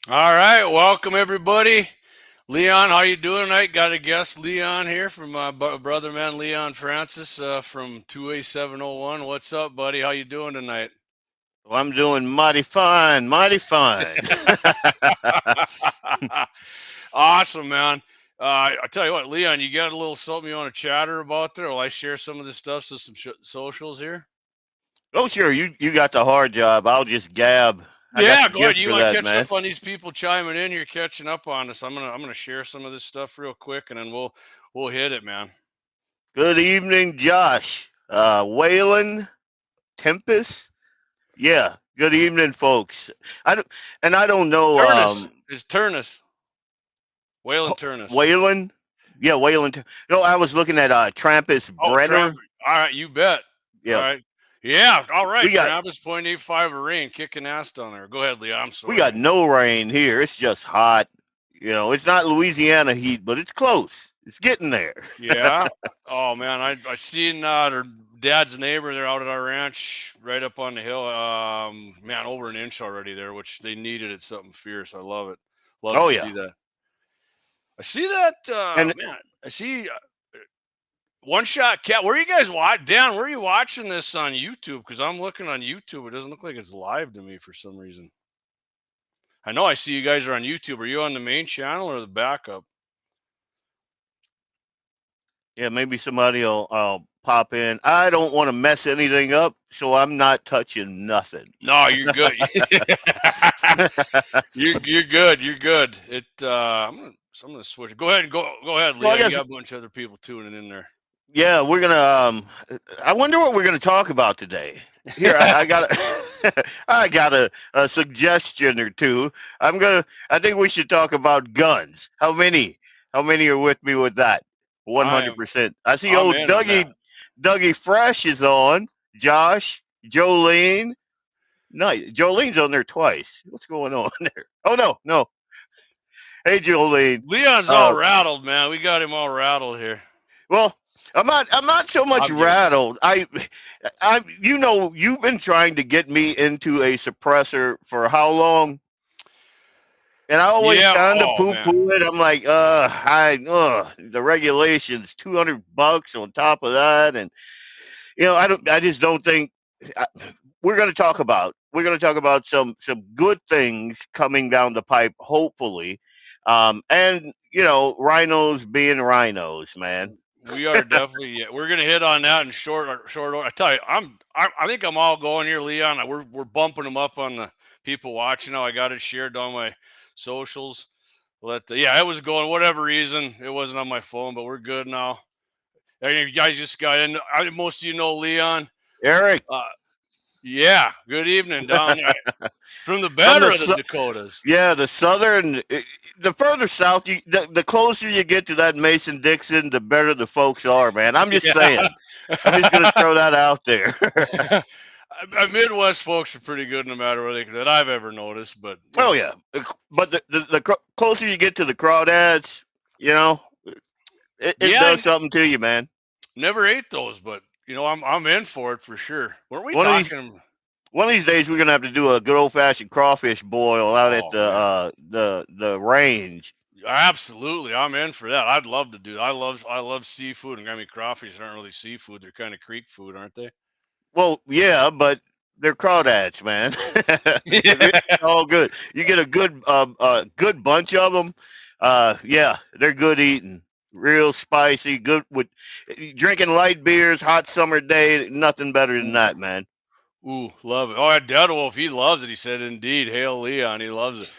All right, welcome everybody. Leon, how you doing tonight? Got a guest, Leon here from my brother man Leon Francis from 2A701. What's up, buddy? How you doing tonight? Well, I'm doing mighty fine, mighty fine. Awesome, man. I tell you what, Leon, you got a little something you want to chatter about there? Will I share some of this stuff so some socials here? Oh, sure, you got the hard job. I'll just gab. I got Yeah, the go ahead. gift You for want to that, catch man. up on these people chiming in here, catching up on us. I'm gonna share some of this stuff real quick, and then we'll hit it, man. Good evening, Josh. Waylon, Tempest. Yeah, good evening, folks. I don't know. Turnus is Turnus. Waylon Turnus. Waylon. Yeah, Waylon. No, I was looking at Trampus Oh, Tramp. Brenner. All right, you bet. All Yeah, right. Yeah, all we right. got Travis 0.85 of rain, kicking ass down there. Go ahead, Lee. I'm we sorry, got man. no rain here. It's just hot. It's not Louisiana heat, but it's close. It's getting there. Yeah. Oh man, I seen their dad's neighbor. They're out at our ranch, right up on the hill. Man, over an inch already there, which they needed it something fierce. I love it. Love to Oh see yeah, that. I see that. and Man, I see one shot cat. Where are you guys watch? Dan, where are you watching this on YouTube? Because I'm looking on YouTube. It doesn't look like it's live to me for some reason. I know I see you guys are on YouTube. Are you on the main channel or the backup? yeah, maybe somebody will pop in. I don't want to mess anything up, so I'm not touching nothing. No, you're good. you're good. You're good. I'm gonna switch. Go ahead and go ahead, Well, I Leon. You guess got a bunch of other people tuning in there. yeah, we're gonna. I wonder what we're gonna talk about today. Here, I got I got a suggestion or two. I think we should talk about guns. How many? How many are with me with that? One I hundred am. percent. I see I'm old in on that. Dougie Fresh is on. Josh, Jolene. No, Jolene's on there twice. What's going on there? Oh no. Hey Jolene. Leon's all Uh, rattled, man. We got him all rattled here. well, I'm not so much I'm kidding. rattled. You've been trying to get me into a suppressor for how long? And I always Yeah. kind of Oh poo man. poo it. I'm like, the regulations, $200 on top of that, and I just don't think I, we're going to talk about some good things coming down the pipe, hopefully, and rhinos being rhinos, man. We are definitely. Yeah, we're gonna hit on that in short order. I tell you, I think I'm all going here, Leon. We're bumping them up on the people watching now. I got it shared on my socials. Yeah, it was going. Whatever reason, it wasn't on my phone, but we're good now. And you guys just got in. Most of you know Leon. Eric, Uh, yeah. Good evening down there from the from better of the Dakotas. yeah, the southern, the further south, the closer you get to that Mason Dixon, the better the folks are, man. I'm just Yeah. saying. I'm just gonna throw that out there. Midwest folks are pretty good no matter where that I've ever noticed, but Oh yeah, but the closer you get to the crawdads, you know, it yeah, does something to you, man. never ate those, but I'm in for it for sure. Weren't we One of these talking? one of these days we're gonna have to do a good old fashioned crawfish boil out at Oh man, the range. absolutely, I'm in for that. I'd love to do that. I love seafood, and I mean crawfish aren't really seafood; they're kind of creek food, aren't they? Well, yeah, but they're crawdads, man. It's Yeah. all good. You get a good bunch of them. Yeah, they're good eating. Real spicy, good with drinking light beers, hot summer day. Nothing better than Ooh, that, man. ooh, love it. Oh, Dad Wolf, he loves it. He said, "Indeed, hail Leon, he loves it."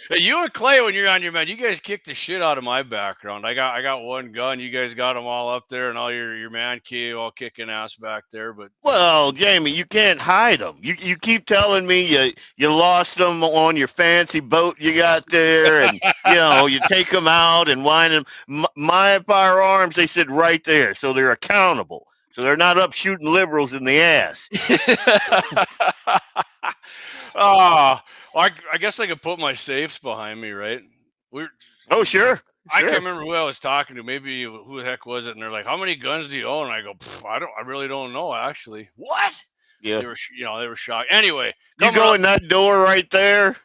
Hey, you and Clay, when you're on your man, you guys kick the shit out of my background. I got one gun. You guys got them all up there, and all your man cave all kicking ass back there. But Well, Jamie, you can't hide them. You keep telling me you lost them on your fancy boat you got there, and you take them out and wind them. My firearms, they said right there, so they're accountable. So they're not up shooting liberals in the ass. oh, I guess I could put my safes behind me, right? We're Oh, sure, I can't sure. remember who I was talking to. Maybe who the heck was it? And they're like, "How many guns do you own?" And I go, I really don't know actually. What? Yeah. They were shocked. Anyway, You coming go up. in that door right there.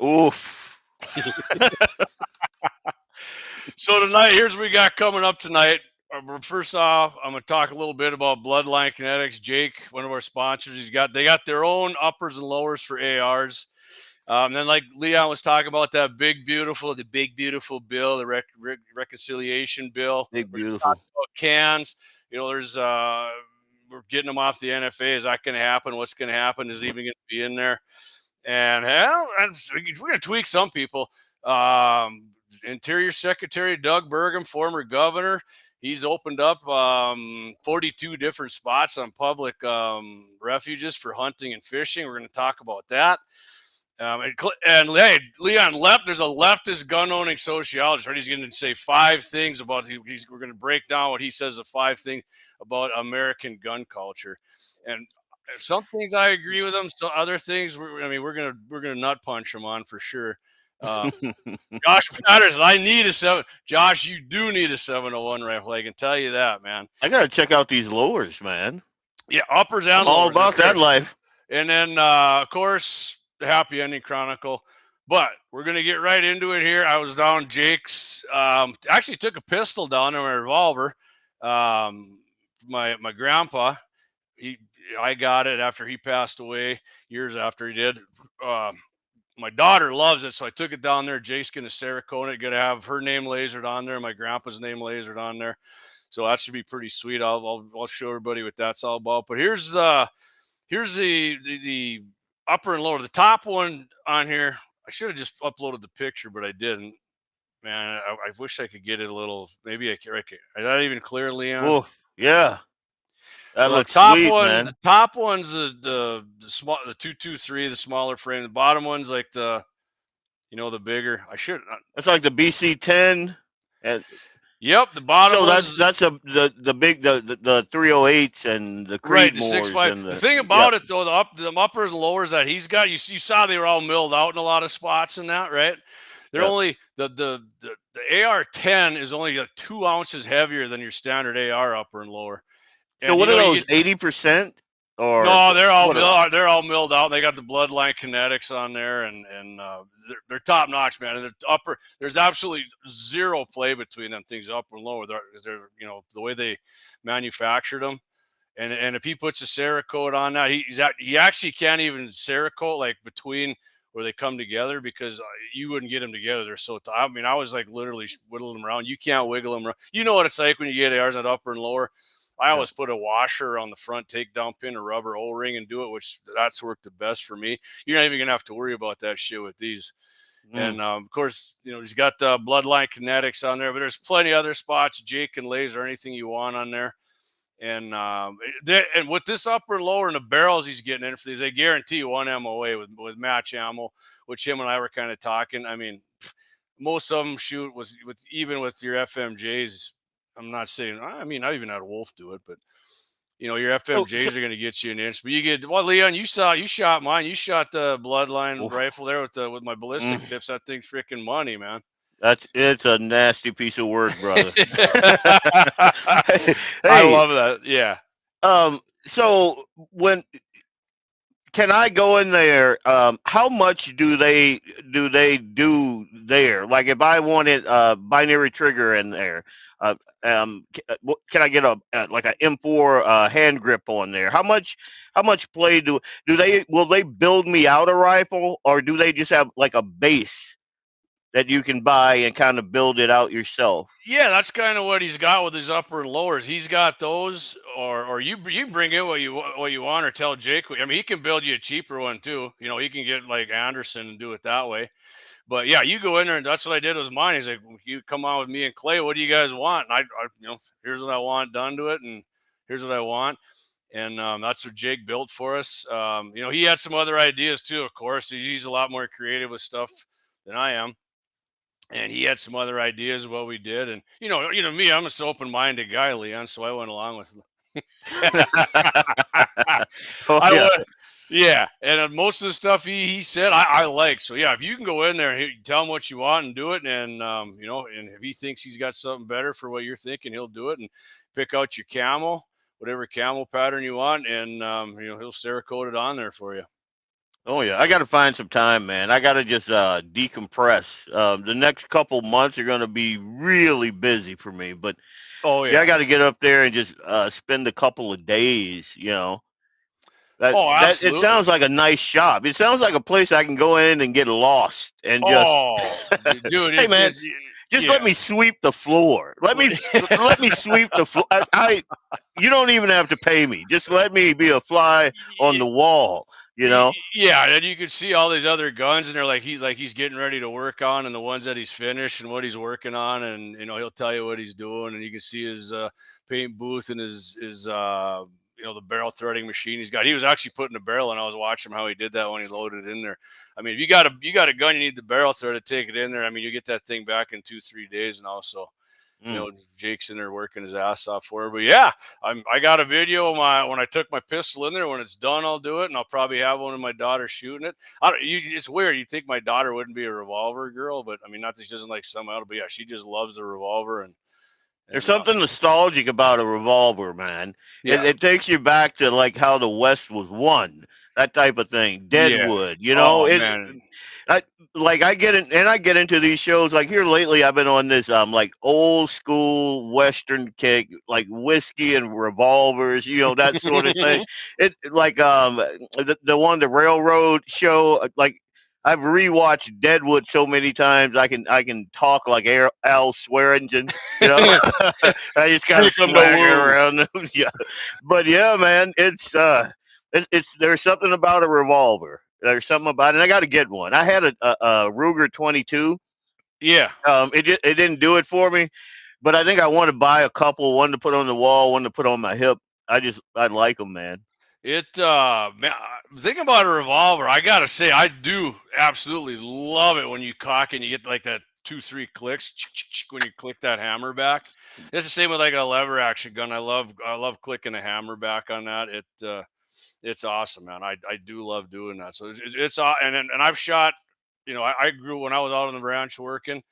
Oof. So tonight, here's what we got coming up tonight. First off, I'm going to talk a little bit about Bloodline Kinetics. Jake, one of our sponsors, they got their own uppers and lowers for ARs. Then, like Leon was talking about, the big beautiful bill, the reconciliation bill. Big We're talking beautiful. about cans. There's we're getting them off the NFA. Is that going to happen? What's going to happen? Is it even going to be in there? And we're going to tweak some people. Interior Secretary Doug Burgum, former governor, he's opened up 42 different spots on public refuges for hunting and fishing. We're going to talk about that. And hey, Leon left. There's a leftist gun-owning sociologist, right? He's going to say 5 things about. We're going to break down what he says. The 5 things about American gun culture, and some things I agree with him. So other things, we're gonna nut punch him on for sure. Josh Patterson, I need a 7. Josh, you do need a 701 rifle. I can tell you that, man. I gotta check out these lowers, man. Yeah, uppers and I'm all lowers, about that life. And then, of course, the Happy Ending Chronicle. But we're going to get right into it here. I was down Jake's. Actually took a pistol down there, my revolver. My grandpa, I got it after he passed away, years after he did. My daughter loves it, so I took it down there. Jake's going to Saracona it. Going to have her name lasered on there, my grandpa's name lasered on there. So that should be pretty sweet. I'll show everybody what that's all about. But here's the upper and lower. The top one on here, I should have just uploaded the picture, but I didn't. Man, I wish I could get it a little. Maybe I can. Is that even clear, Leon? Oh, yeah. That Well, looks the top sweet, one, man. the top one's the small, the 223, the smaller frame. The bottom one's like the bigger. I should. That's like the BC-10. And yep, the bottom. so one's, that's the big the 308s and the right, the Creedmoors 6.5. and The thing about it though, the uppers and lowers that he's got, you saw they were all milled out in a lot of spots and that, right? They're only the AR-10 is only 2 ounces heavier than your standard AR upper and lower. And so what are those, 80%? Or no, they're all milled out. They got the Bloodline Kinetics on there, and they're top notch, man. And there's absolutely zero play between them things, upper and lower. They're the way they manufactured them. And if he puts a Cerakote on that, he actually can't even Cerakote like between where they come together, because you wouldn't get them together. They're so tight. I mean, I was like literally whittling them around. You can't wiggle them around. You know what it's like when you get ARs at upper and lower. I always put a washer on the front takedown pin, a rubber O-ring, and do it, which that's worked the best for me. You're not even going to have to worry about that shit with these. And, of course, he's got the Bloodline Kinetics on there, but there's plenty of other spots. Jake can laser anything you want on there. And and with this upper and lower and the barrels he's getting in for these, they guarantee 1 MOA with match ammo, which him and I were kind of talking. I mean, most of them shoot even with your FMJs. I'm not saying, I mean, I even had a Wolf do it, but your FMJs are going to get you an inch. But you get, well, Leon, you shot mine. You shot the Bloodline rifle there with my ballistic tips. That thing's freaking money, man. It's a nasty piece of work, brother. Hey, I love that. Yeah. So can I go in there? How much do they do there? Like if I wanted binary trigger in there, can I get like an M4 hand grip on there? How much play will they build me out a rifle, or do they just have like a base that you can buy and kind of build it out yourself? Yeah, that's kind of what he's got with his upper and lowers. He's got those, or you bring in what you want, or tell Jake. I mean, he can build you a cheaper one too. He can get like Anderson and do it that way. But yeah, you go in there, and that's what I did with mine. He's like, you come on with me and Clay. What do you guys want? And I here's what I want done to it, and here's what I want. And that's what Jake built for us. He had some other ideas too. Of course, he's a lot more creative with stuff than I am. And he had some other ideas of what we did. And, me, I'm an open-minded guy, Leon, so I went along with yeah. And most of the stuff he said, I like. So, yeah, if you can go in there and tell him what you want and do it, and, and if he thinks he's got something better for what you're thinking, he'll do it and pick out your camo, whatever camo pattern you want, and, he'll Cerakote it on there for you. Oh yeah, I got to find some time, man. I got to just decompress. The next couple months are going to be really busy for me, but Oh yeah, I yeah. got to get up there and just spend a couple of days. Oh, That it absolutely. sounds like a nice shop. It sounds like a place I can go in and get lost and just, Oh, dude, hey man, it's just let yeah. me sweep the floor. Let me sweep the floor. You don't even have to pay me. Just let me be a fly on the wall. You know. Yeah, and you could see all these other guns, and they're like he's getting ready to work on, and the ones that he's finished and what he's working on, and he'll tell you what he's doing, and you can see his paint booth and his the barrel threading machine he's got. He was actually putting a barrel, and I was watching how he did that when he loaded it in there. I mean, if you got a gun, you need the barrel thread to take it in there. I mean, you get that thing back in 2-3 days now, so. Mm. Jake's in there working his ass off for her. But yeah, I got a video of when I took my pistol in there. When it's done, I'll do it, and I'll probably have one of my daughter shooting it. It's weird. You think my daughter wouldn't be a revolver girl, but I mean, not that she doesn't like some out, but yeah, she just loves the revolver and There's and something nostalgic about a revolver, man. It, yeah, it takes you back to like how the West was won, that type of thing. yeah. Deadwood, Oh man, I I get in and I get into these shows like here lately. I've been on this like old school Western kick, like whiskey and revolvers, that sort of thing. It like the railroad show, like. I've rewatched Deadwood so many times I can talk like Al Swearingen, you know. I just kind of make them the swagger woo. around. Yeah, but yeah, man, it's there's something about a revolver. There's something about it. And I got to get one. I had a Ruger 22. Yeah. It didn't do it for me, but I think I want to buy a couple. One to put on the wall, one to put on my hip. I like them, man. Man, think about a revolver. I gotta say, I do absolutely love it when you cock and you get like that 2-3 clicks when you click that hammer back. It's the same with like a lever action gun. I love clicking a hammer back on that. It's awesome, man. I do love doing that. So and I've shot. I grew when I was out on the ranch working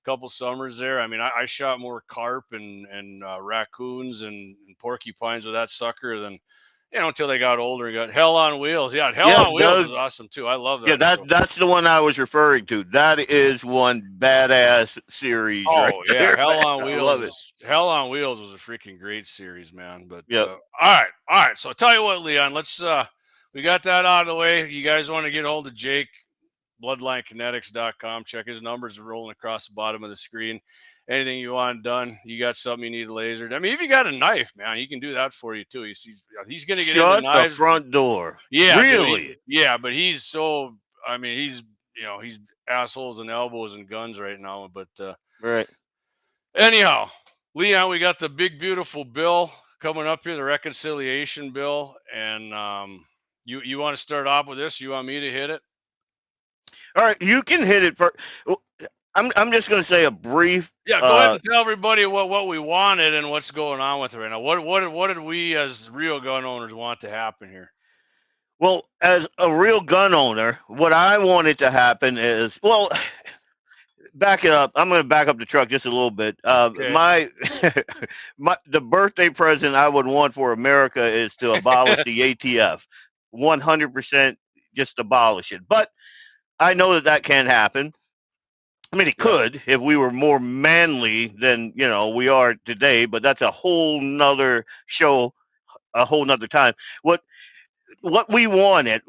couple summers there. I mean, I shot more carp and raccoons and porcupines with that sucker than until they got older and got Hell on Wheels. Yeah, Hell Yeah, on Wheels is awesome too. I love yeah, that show. that's the one I was referring to. That is one badass series right Oh yeah, there, man. I love it. Hell on Wheels was a freaking great series, man. But Yep. all right. So I'll tell you what, Leon, let's we got that out of the way. You guys want to get a hold of Jake? BloodlineKinetics.com. Check his numbers rolling across the bottom of the screen. Anything you want done, you got something you need lasered. I mean, if you got a knife, man, he can do that for you too. He's going to get into Shut the knives. front door. Yeah, dude. Really? Yeah, but he's so. I mean, he's assholes and elbows and guns right now. But Right. anyhow, Leon, we got the big beautiful bill coming up here, the reconciliation bill, and you want to start off with this? You want me to hit it? All right, you can hit it for. I'm just going to say a brief. Yeah, go ahead and tell everybody what we wanted and what's going on with it right now. What did we as real gun owners want to happen here? Well, as a real gun owner, what I wanted to happen is, well, back it up. I'm going to back up the truck just a little bit. Okay. My, the birthday present I would want for America is to abolish the ATF, 100%, just abolish it. But I know that can't happen. I mean, it Yep. could if we were more manly than we are today. But that's a whole nother show, a whole nother time. What we wanted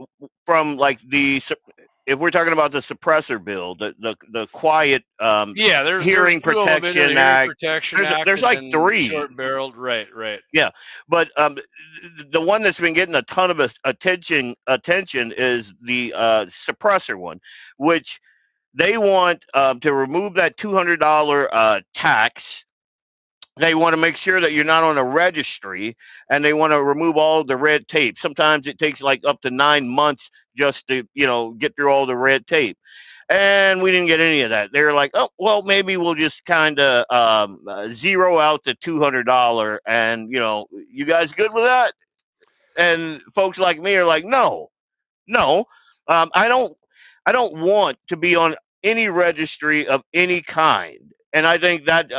from like if we're talking about the suppressor bill, the quiet Yeah, there's hearing two of them in there, the protection Hearing act. Protection There's Act there's and like then the three. short barreled. Right, right. Yeah, but the one that's been getting a ton of attention is the suppressor one, which they want to remove that $200 tax. They want to make sure that you're not on a registry, and they want to remove all the red tape. Sometimes it takes like up to 9 months just to get through all the red tape, and we didn't get any of that. They're like, oh well, maybe we'll just kind of zero out the $200, and you guys good with that? And folks like me are like, no, no, I don't want to be on any registry of any kind. And I think that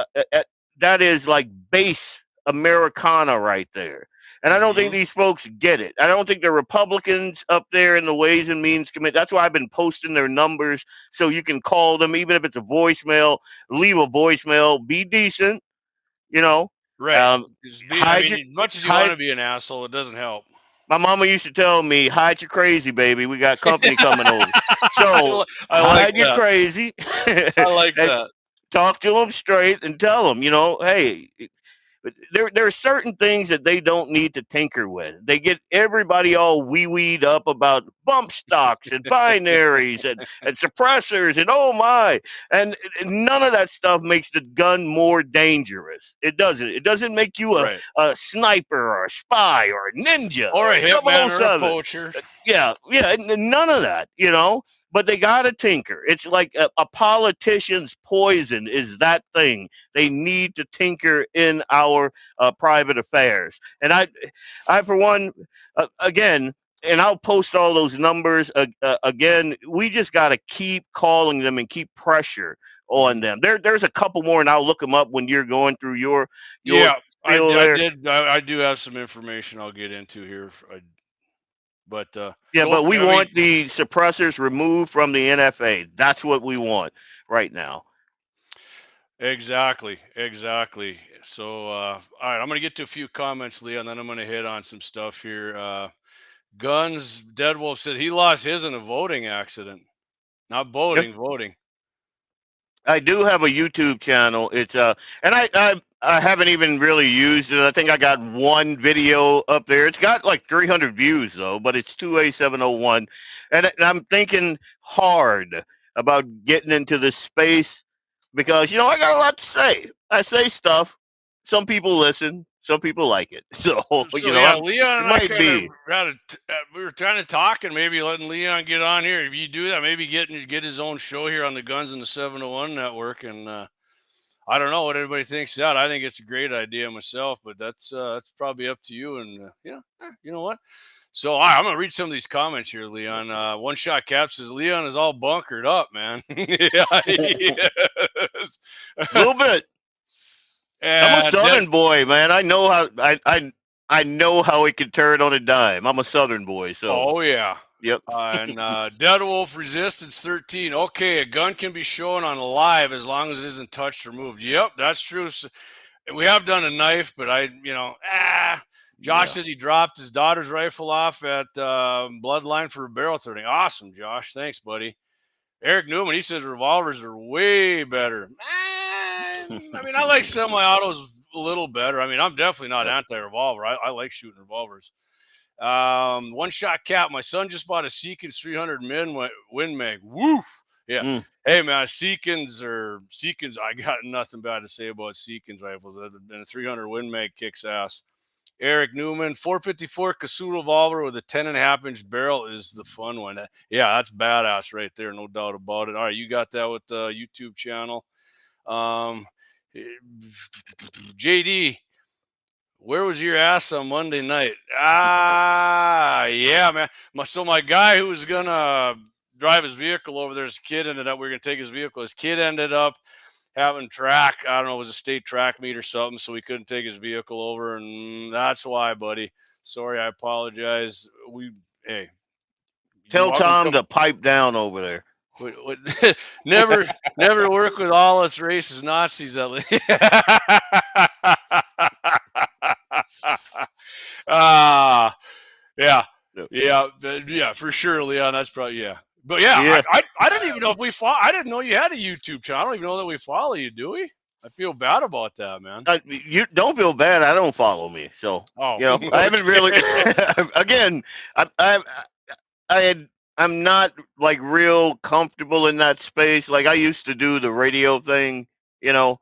that is like base Americana right there. And I don't think Mm-hmm. these folks get it. I don't think the Republicans up there in the Ways and Means Committee. That's why I've been posting their numbers so you can call them, even if it's a voicemail. Leave a voicemail. Be decent. You know, Right. um, I hide mean, your as much as you want hide. to be an asshole, it doesn't help. My mama used to tell me, "Hide your crazy, baby. We got company coming over." So I like hide your that. crazy I like and that. talk to them straight and tell them, hey, but there are certain things that they don't need to tinker with. They get everybody all wee-weed up about bump stocks and binaries and suppressors and oh my, and none of that stuff makes the gun more dangerous. It doesn't. It doesn't make you Right. a sniper or a spy or a ninja Or a or hitman or a 007. poacher. Yeah, none of that, but they got to tinker. It's like a politician's poison is that thing. They need to tinker in our private affairs. And I for one, again, and I'll post all those numbers again. We just got to keep calling them and keep pressure on Mm-hmm. them. There's a couple more, and I'll look them up when you're going through your Yeah, spiel I there. did. I do have some information I'll get into here. But Yeah, go. but we I mean, want the suppressors removed from the NFA. That's what we want right now. exactly. So, all right, I'm gonna get to a few comments, Leah, and then I'm gonna hit on some stuff here. Guns. Deadwolf said he lost his in a voting accident, not Yep. boating, voting. I do have a YouTube channel. It's and I haven't even really used it. I think I got one video up there. It's got like 300 views though, but it's 2A701, and I'm thinking hard about getting into this space because I got a lot to say. I say stuff. Some people listen. Some people like it. So So yeah, Leon it and I might kind of be. had we were kind of talking, maybe letting Leon get on here. If you do that, maybe get his own show here on the Guns in the 701 network. And I don't know what everybody thinks of that. I think it's a great idea myself, but that's probably up to you. And you know what? So I'm gonna read some of these comments here, Leon. One Shot Cap says Leon is all bunkered up, man. Yeah, he is. A little bit. I'm a And Southern boy, man. I know how I know how it can turn on a dime. I'm a Southern boy, so oh yeah. yep. And Dead Wolf Resistance 13. Okay, a gun can be shown on live as long as it isn't touched or moved. Yep, that's true. So, we have done a knife, but Josh Yeah. says he dropped his daughter's rifle off at Bloodline for a barrel threading. Awesome, Josh. Thanks, buddy. Eric Newman, he says revolvers are way better. I mean, I like semi-autos a little better. I mean, I'm definitely not Yep. anti-revolver. I like shooting revolvers. One Shot Cap. My son just bought a Seekins 300 Win Mag. Woof. Yeah. Mm. Hey man, Seekins. I got nothing bad to say about Seekins rifles. And a 300 Win Mag kicks ass. Eric Newman, 454 Kasu revolver with a 10.5-inch barrel is the fun one. Yeah, that's badass right there, no doubt about it. All right, you got that with the YouTube channel. JD, where was your ass on Monday night? Yeah, man. So my guy who was gonna drive his vehicle over there, his kid we were gonna take his vehicle. His kid ended up having track. I don't know, it was a state track meet or something, so we couldn't take his vehicle over, and that's why, buddy. Sorry, I apologize. Hey, you Tell welcome to Tom come. to pipe down over there. Never work with all us racist Nazis. Ah, yeah, for sure, Leon. That's probably But Yeah. I didn't even know if we follow. I didn't know you had a YouTube channel. I don't even know that we follow you. Do we? I feel bad about that, man. You don't feel bad. I don't follow me, so Oh, I haven't really. Again, I'm not like real comfortable in that space. Like I used to do the radio thing, and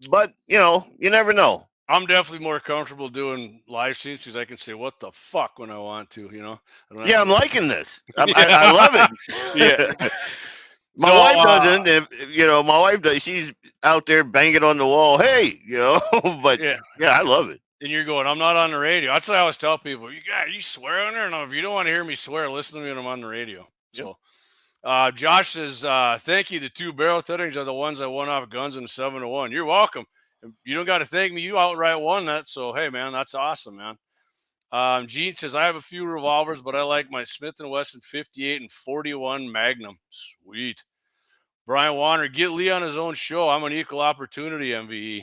but you never know. I'm definitely more comfortable doing live streams because I can say what the fuck when I want to. I don't Yeah, have I'm to. liking this. I love it. Yeah. My So, wife doesn't. My wife does. She's out there banging on the wall. Hey, but yeah. yeah, I love it. And you're going, I'm not on the radio. That's what I always tell people. You swear on there? No, if you don't want to hear me swear, listen to me when I'm on the radio. Yep. So, Josh says, thank you. The 2 barrel threadings are the ones I won off Guns in the 701. You're welcome. You don't got to thank me. You outright won that. So, hey, man, that's awesome, man. Gene says, I have a few revolvers, but I like my Smith & Wesson 58 and 41 Magnum. Sweet. Brian Warner, get Lee on his own show. I'm an equal opportunity MVE.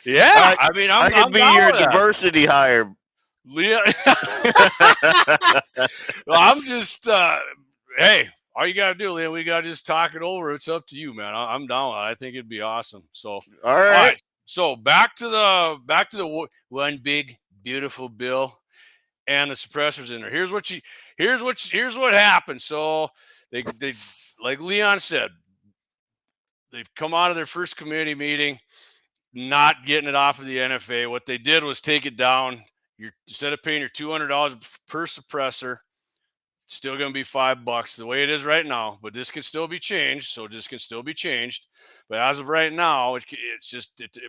Yeah, I mean, I I'm could be down your with that. diversity hire. Leah, well, I'm just, hey, all you got to do, Leah, we got to just talk it over. It's up to you, man. I'm down with it. I think it'd be awesome. So, All right. So back to the one big beautiful bill and the suppressors in there. Here's what happened. So they like Leon said, they've come out of their first committee meeting, not getting it off of the NFA. What they did was take it down. Instead of paying your $200 per suppressor, it's still going to be $5 the way it is right now, but this can still be changed. So this can still be changed. But as of right now,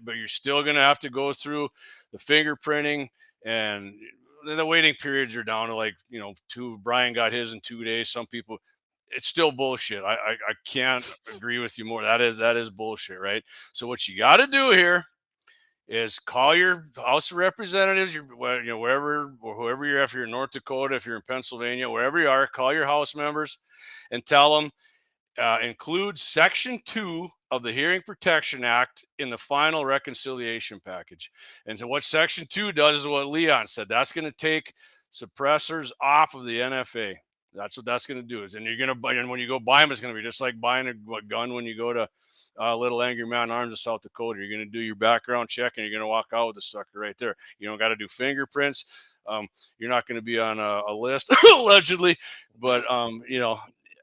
but you're still going to have to go through the fingerprinting, and the waiting periods are down to like, Brian got his in 2 days. Some people, it's still bullshit. I can't agree with you more. That is bullshit, right? So what you got to do here is call your House of Representatives, wherever or whoever you're, if you're in North Dakota, if you're in Pennsylvania, wherever you are, call your House members and tell them, include Section 2 of the Hearing Protection Act in the final reconciliation package. And so what Section 2 does is what Leon said. That's going to take suppressors off of the NFA. That's what that's going to do. And you're going to buy, and when you go buy them, it's going to be just like buying a gun when you go to Little Angry Man Arms of South Dakota. You're going to do your background check, and you're going to walk out with the sucker right there. You don't got to do fingerprints. You're not going to be on a list allegedly, but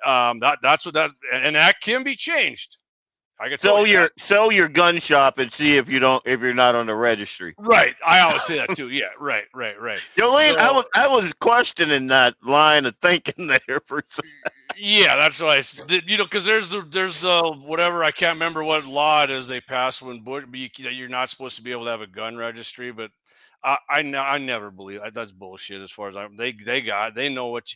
that's what that, and that can be changed. Sell your gun shop and see if you're not on the registry. Right. I always say that too. Yeah. Right. Jolene, so, I was questioning that line of thinking there for a second. Yeah, that's why because there's the whatever, I can't remember what law it is they passed when Bush, you're not supposed to be able to have a gun registry, but I never believe that's bullshit. As far as they know what.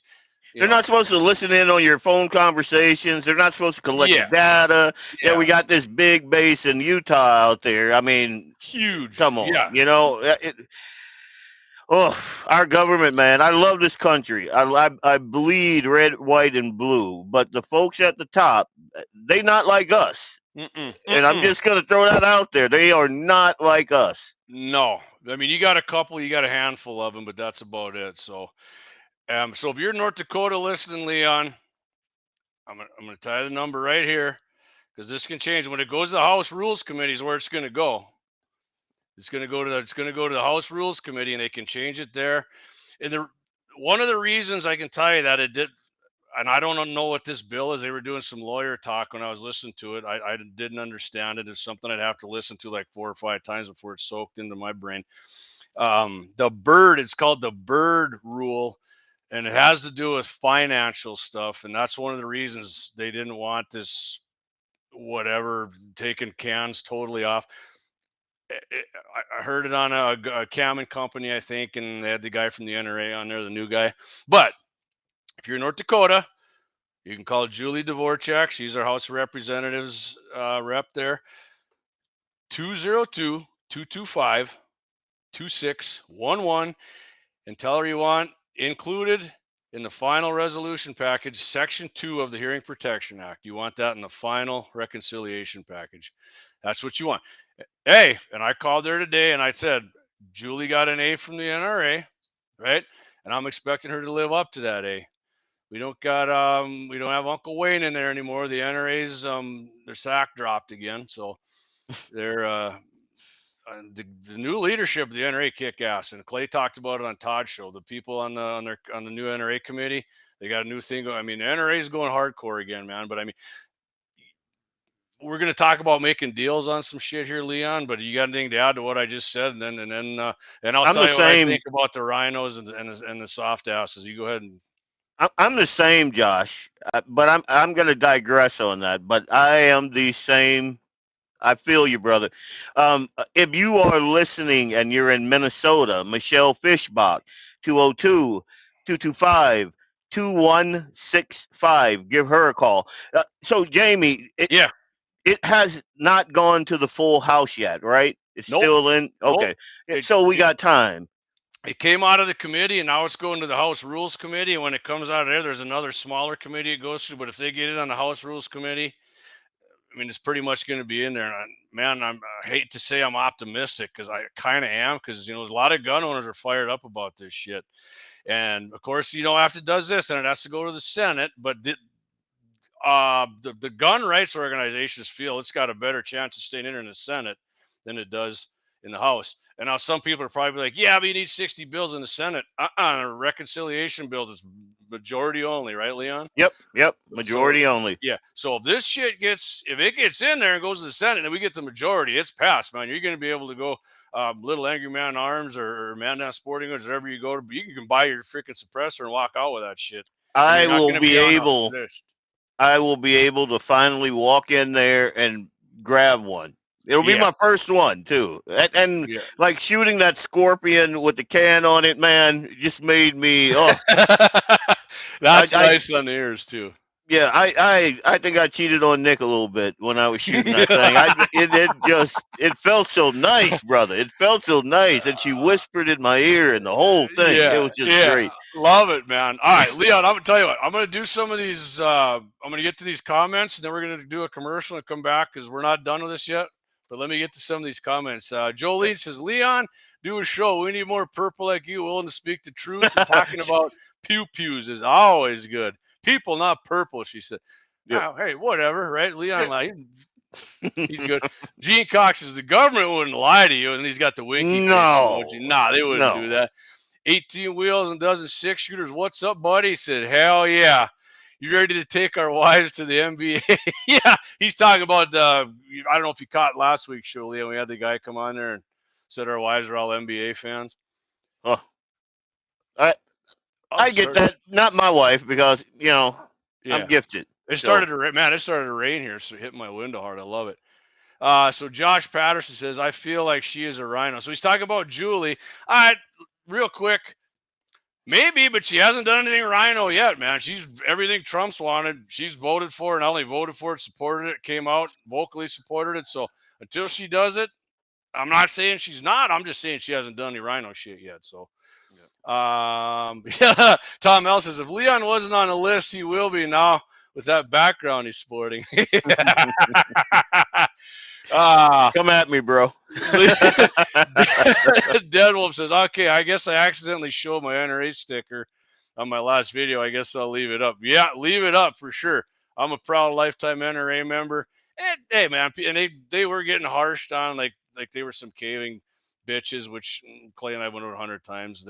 They're not supposed to listen in on your phone conversations. They're not supposed to collect data. Yeah, we got this big base in Utah out there. I mean, huge. Come on, our government, man. I love this country. I bleed red, white, and blue. But the folks at the top, they not like us. And I'm just gonna throw that out there. They are not like us. No, I mean, you got a handful of them, but that's about it. So. So if you're in North Dakota listening, Leon, I'm gonna tell you the number right here, because this can change when it goes to the House Rules Committee. Is where it's gonna go. It's gonna go to the House Rules Committee, and they can change it there. And one of the reasons I can tell you that it did, and I don't know what this bill is. They were doing some lawyer talk when I was listening to it. I didn't understand it. It's something I'd have to listen to like 4 or 5 times before it's soaked into my brain. It's called the Byrd Rule. And it has to do with financial stuff. And that's one of the reasons they didn't want this, taking cans totally off. I heard it on a Cammon company, I think, and they had the guy from the NRA on there, the new guy. But if you're in North Dakota, you can call Julie Dvorak. She's our House of Representatives rep there. 202-225-2611. And tell her you want included in the final resolution package, Section 2 of the Hearing Protection Act. You want that in the final reconciliation package. That's what you want. Hey, and I called her today and I said, Julie got an A from the NRA, right? And I'm expecting her to live up to that A. We don't have Uncle Wayne in there anymore. The NRA's their sack dropped again, so they're the new leadership of the NRA kick ass, and Clay talked about it on Todd's show. The people on the new NRA committee, they got a new thing going. I mean, the NRA is going hardcore again, man. But I mean, we're going to talk about making deals on some shit here, Leon. But you got anything to add to what I just said? And then I'll tell you what I think about the rhinos and the soft asses. You go ahead and. I'm the same, Josh, but I'm going to digress on that. But I am the same. I feel you, brother. If you are listening and you're in Minnesota, Michelle Fishbach, 202-225-2165. Give her a call. So, Jamie, it has not gone to the full House yet, right? It's Nope. still in. Okay, Nope. so we got time. It came out of the committee, and now it's going to the House Rules Committee. And when it comes out of there, there's another smaller committee it goes to. But if they get it on the House Rules Committee, I mean, it's pretty much going to be in there. And man, I hate to say I'm optimistic, because I kind of am, because, you know, a lot of gun owners are fired up about this shit. And of course, you know, after it does this, then it has to go to the Senate. But the gun rights organizations feel it's got a better chance of staying in the Senate than it does in the House. And now some people are probably like, yeah, but you need 60 bills in the Senate. Reconciliation bills is majority only, right, Leon? Yep. Majority only. Yeah. So if this shit if it gets in there and goes to the Senate and we get the majority, it's passed, man. You're going to be able to go Little Angry Man Arms or Man Down Sporting Goods, wherever you go to. You can buy your freaking suppressor and walk out with that shit. I will be able to finally walk in there and grab one. It'll be my first one too. And like shooting that scorpion with the can on it, man, just made me That's nice on the ears too. Yeah, I think I cheated on Nick a little bit when I was shooting that thing. It felt so nice, brother. It felt so nice, and she whispered in my ear, and the whole thing. It was just great. Love it, man. All right, Leon, I'm gonna tell you what. I'm gonna do some of these. I'm gonna get to these comments, and then we're gonna do a commercial and come back, because we're not done with this yet. But let me get to some of these comments. Jolene says, Leon, do a show. We need more purple like you, willing to speak the truth. And talking about pew-pews is always good. People, not purple, she said. Oh, hey, whatever, right? Leon, he's good. Gene Cox says, the government wouldn't lie to you. And he's got the winky face emoji. Nah, they wouldn't do that. 18 wheels and dozen six shooters. What's up, buddy? He said, hell yeah. You ready to take our wives to the NBA? Yeah, he's talking about, I don't know if you caught last week's show, Leon. We had the guy come on there and said our wives are all NBA fans. Oh, I get that. Not my wife, because, you know, I'm gifted. It started to rain. Man, it started to rain here, so it hit my window hard. I love it. So Josh Patterson says, I feel like she is a rhino. So he's talking about Julie. All right, real quick. Maybe, but she hasn't done anything rhino yet, man. She's everything Trump's wanted. She's voted for, and not only voted for it, supported it, came out, vocally supported it. So until she does it, I'm not saying she's not. I'm just saying she hasn't done any rhino shit yet. So, Tom L says, if Leon wasn't on the list, he will be now with that background he's sporting. Come at me, bro. Deadwolf says, okay, I guess I accidentally showed my NRA sticker on my last video. I guess I'll leave it up. Yeah, leave it up for sure. I'm a proud lifetime NRA member. And hey, man, and they were getting harshed on, like they were some caving bitches, which Clay and I went over 100 times.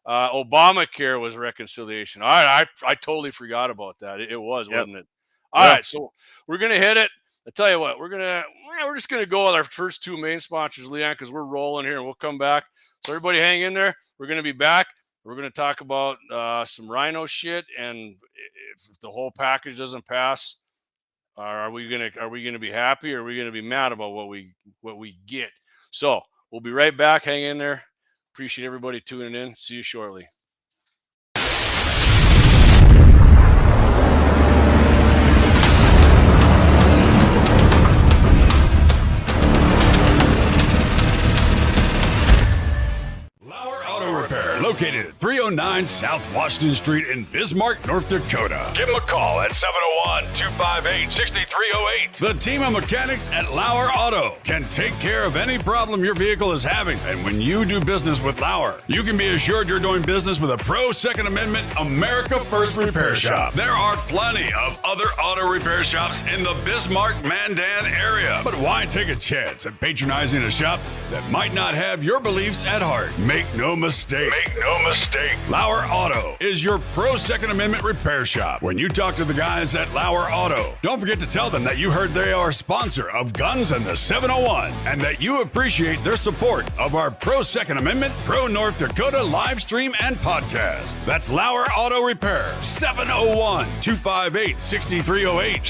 Obamacare was reconciliation. All right, I totally forgot about that. It was, wasn't it? All right, so we're gonna hit it. I tell you what, we're just gonna go with our first two main sponsors, Leon, because we're rolling here, and we'll come back. So everybody, hang in there. We're gonna be back. We're gonna talk about some rhino shit, and if the whole package doesn't pass, are we gonna be happy, or are we gonna be mad about what we get? So we'll be right back. Hang in there. Appreciate everybody tuning in. See you shortly. Lauer Auto Repair, located at 309 South Washington Street in Bismarck, North Dakota. Give them a call at 701-258-6308. The team of mechanics at Lauer Auto can take care of any problem your vehicle is having. And when you do business with Lauer, you can be assured you're doing business with a pro Second Amendment America First repair shop. There are plenty of other auto repair shops in the Bismarck-Mandan area. But why take a chance at patronizing a shop that might not have your beliefs at heart? Make no mistake. Lauer Auto is your pro Second Amendment repair shop. When you talk to the guys at Lauer Auto, don't forget to tell them that you heard they are a sponsor of Guns and the 701 and that you appreciate their support of our pro Second Amendment, pro North Dakota live stream and podcast. That's Lauer Auto Repair, 701-258-6308.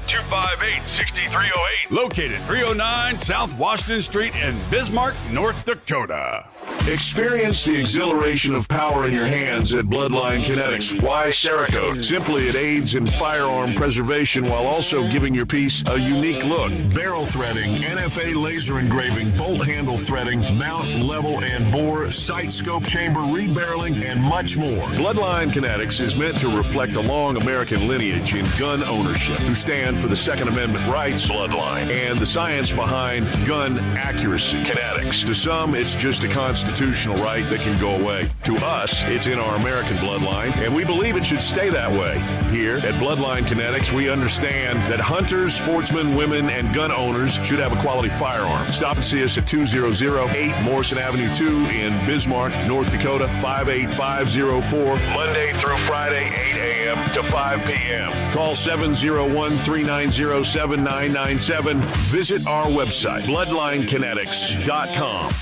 701-258-6308. Located 309 South Washington Street in Bismarck, North Dakota. Experience the exhilaration of power in your hands at Bloodline Kinetics. Why Cerakote? Simply, it aids in firearm preservation while also giving your piece a unique look. Barrel threading, NFA laser engraving, bolt handle threading, mount, level, and bore, sight scope chamber rebarreling, and much more. Bloodline Kinetics is meant to reflect a long American lineage in gun ownership, who stand for the Second Amendment rights, Bloodline, and the science behind gun accuracy, Kinetics. To some, it's just a constitutional right that can go away. To us, it's in our American bloodline, and we believe it should stay that way. Here at Bloodline Kinetics, we understand that hunters, sportsmen, women, and gun owners should have a quality firearm. Stop and see us at 2008 Morrison Avenue 2 in Bismarck, North Dakota, 58504, Monday through Friday, 8 a.m. to 5 p.m. Call 701-390-7997. Visit our website, bloodlinekinetics.com.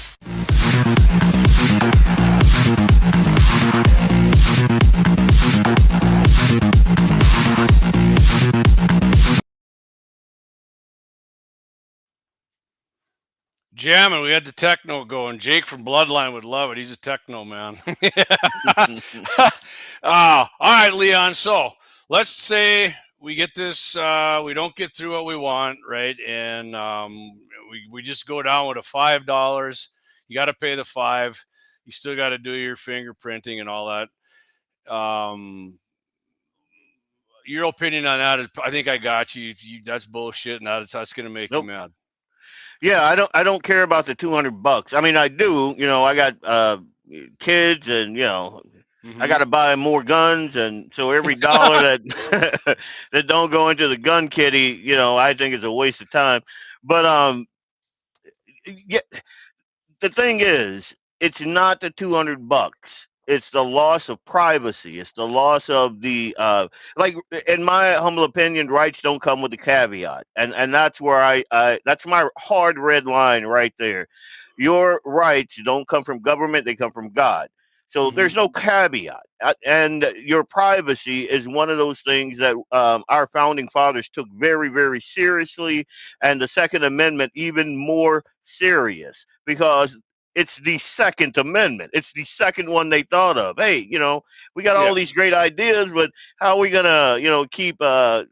Jamming, we had the techno going. Jake from Bloodline would love it. He's a techno man. All right, Leon. So let's say we get this, we don't get through what we want, right? And we just go down with a $5. You got to pay the $5. You still got to do your fingerprinting and all that. Your opinion on that is, I think I got you. That's bullshit, and that's going to make you mad. Yeah, I don't care about the $200. I mean, I do. You know, I got kids, and I got to buy more guns, and so every dollar that that don't go into the gun kitty, I think is a waste of time. But yeah, the thing is, it's not the $200. It's the loss of privacy. It's the loss of the like, in my humble opinion, rights don't come with a caveat, and that's where that's my hard red line right there. Your rights don't come from government; they come from God. So there's no caveat, and your privacy is one of those things that our founding fathers took very, very seriously, and the Second Amendment even more serious, because it's the Second Amendment. It's the second one they thought of. Hey, we got all these great ideas, but how are we gonna, keep the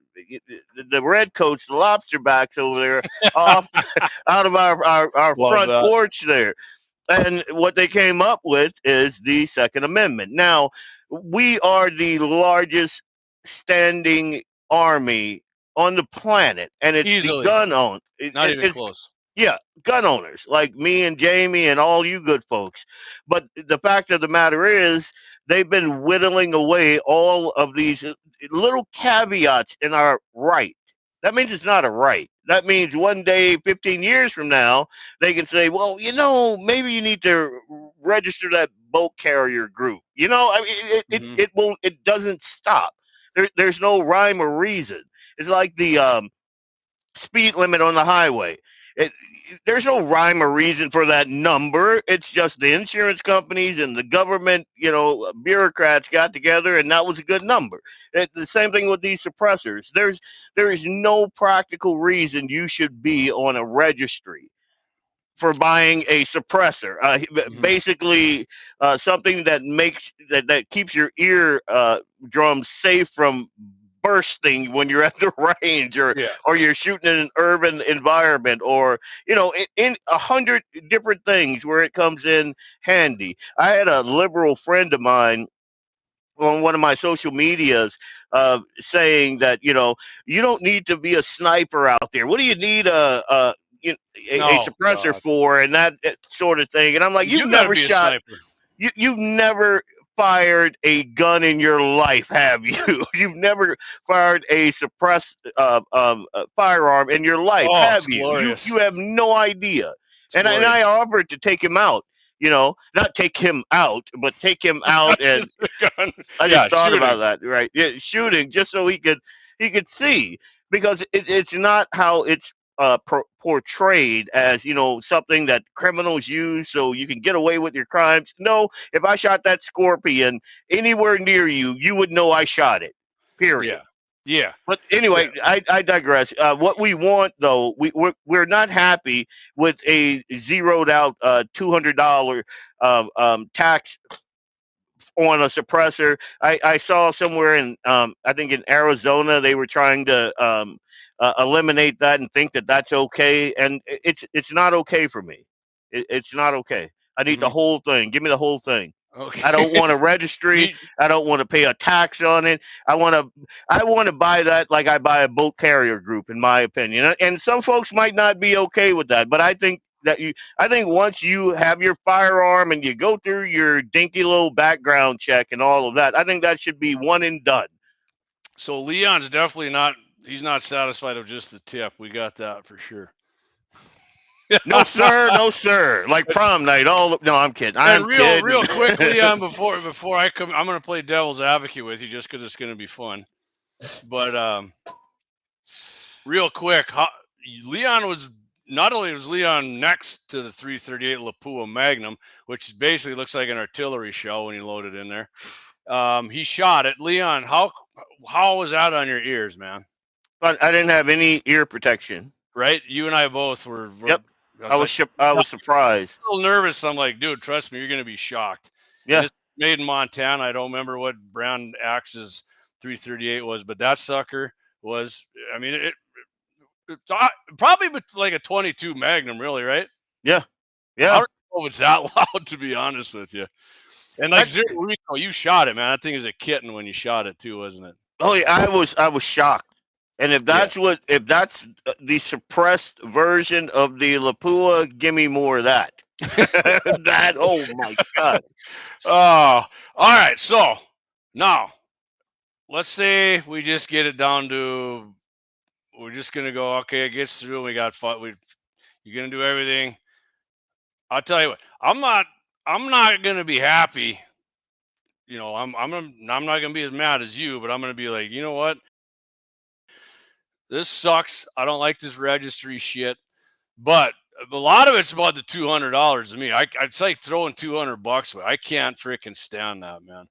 redcoats, the lobster backs over there off out of our front porch there? And what they came up with is the Second Amendment. Now, we are the largest standing army on the planet, and it's easily the gun owned. Not even close. Yeah, gun owners like me and Jamie and all you good folks. But the fact of the matter is, they've been whittling away all of these little caveats in our right. That means it's not a right. That means one day, 15 years from now, they can say, well, maybe you need to register that boat carrier group. I mean, it doesn't stop. There's no rhyme or reason. It's like the speed limit on the highway. There's no rhyme or reason for that number. It's just the insurance companies and the government, bureaucrats got together, and that was a good number. The same thing with these suppressors. There is no practical reason you should be on a registry for buying a suppressor. Basically, something that keeps your ear drums safe from bursting when you're at the range, or you're shooting in an urban environment, or in 100 different things where it comes in handy. I had a liberal friend of mine on one of my social medias saying that you don't need to be a sniper out there. What do you need a suppressor for, and that sort of thing? And I'm like, you've never shot, you've never fired a gun in your life, have you? You've never fired a suppressed firearm in your life, have you? You have no idea. And I offered to take him out, not take him out, but take him out, and I just thought about that, right? Yeah, shooting, just so he could see, because it's not how it's portrayed as, something that criminals use so you can get away with your crimes. No, if I shot that scorpion anywhere near you, you would know I shot it. Period. Yeah. But anyway, I digress. What we want, though, we're not happy with a zeroed out $200 tax on a suppressor. I saw somewhere in I think in Arizona they were trying to eliminate that and think that that's okay, and it's not okay for me. It's not okay. I need the whole thing. Give me the whole thing. Okay. I don't want a registry. I don't want to pay a tax on it. I want to buy that like I buy a boat carrier group, in my opinion. And some folks might not be okay with that, but I think once you have your firearm and you go through your dinky little background check and all of that, I think that should be one and done. So Leon's definitely not. He's not satisfied with just the tip. We got that for sure. No sir, no sir. Like prom night. No, I'm kidding. I'm kidding. Real quick, Leon. Before I come, I'm going to play devil's advocate with you just because it's going to be fun. But real quick, Leon was not only was Leon next to the 338 Lapua Magnum, which basically looks like an artillery shell when you load it in there. He shot it. Leon, how was that on your ears, man? But I didn't have any ear protection. Right? You and I both were. Yep. I was surprised. A little nervous. I'm like, dude, trust me, you're gonna be shocked. Yeah. This made in Montana. I don't remember what brand Axe's 338 was, but that sucker was. I mean, it's probably like a 22 Magnum, really, right? Yeah. I don't know if it's that loud, to be honest with you. And like Zero Rico, you shot it, man. That thing is a kitten when you shot it too, wasn't it? Oh yeah, I was shocked. And if that's the suppressed version of the Lapua, give me more of that. That, oh my God. Oh, all right. So now let's say we just get it down to, we're just going to go, okay, it gets through. We got fun. You're going to do everything. I'll tell you what, I'm not going to be happy. You know, I'm not going to be as mad as you, but I'm going to be like, you know what? This sucks. I don't like this registry shit, but a lot of it's about the $200 to me. It's like throwing $200 away. I can't freaking stand that, man.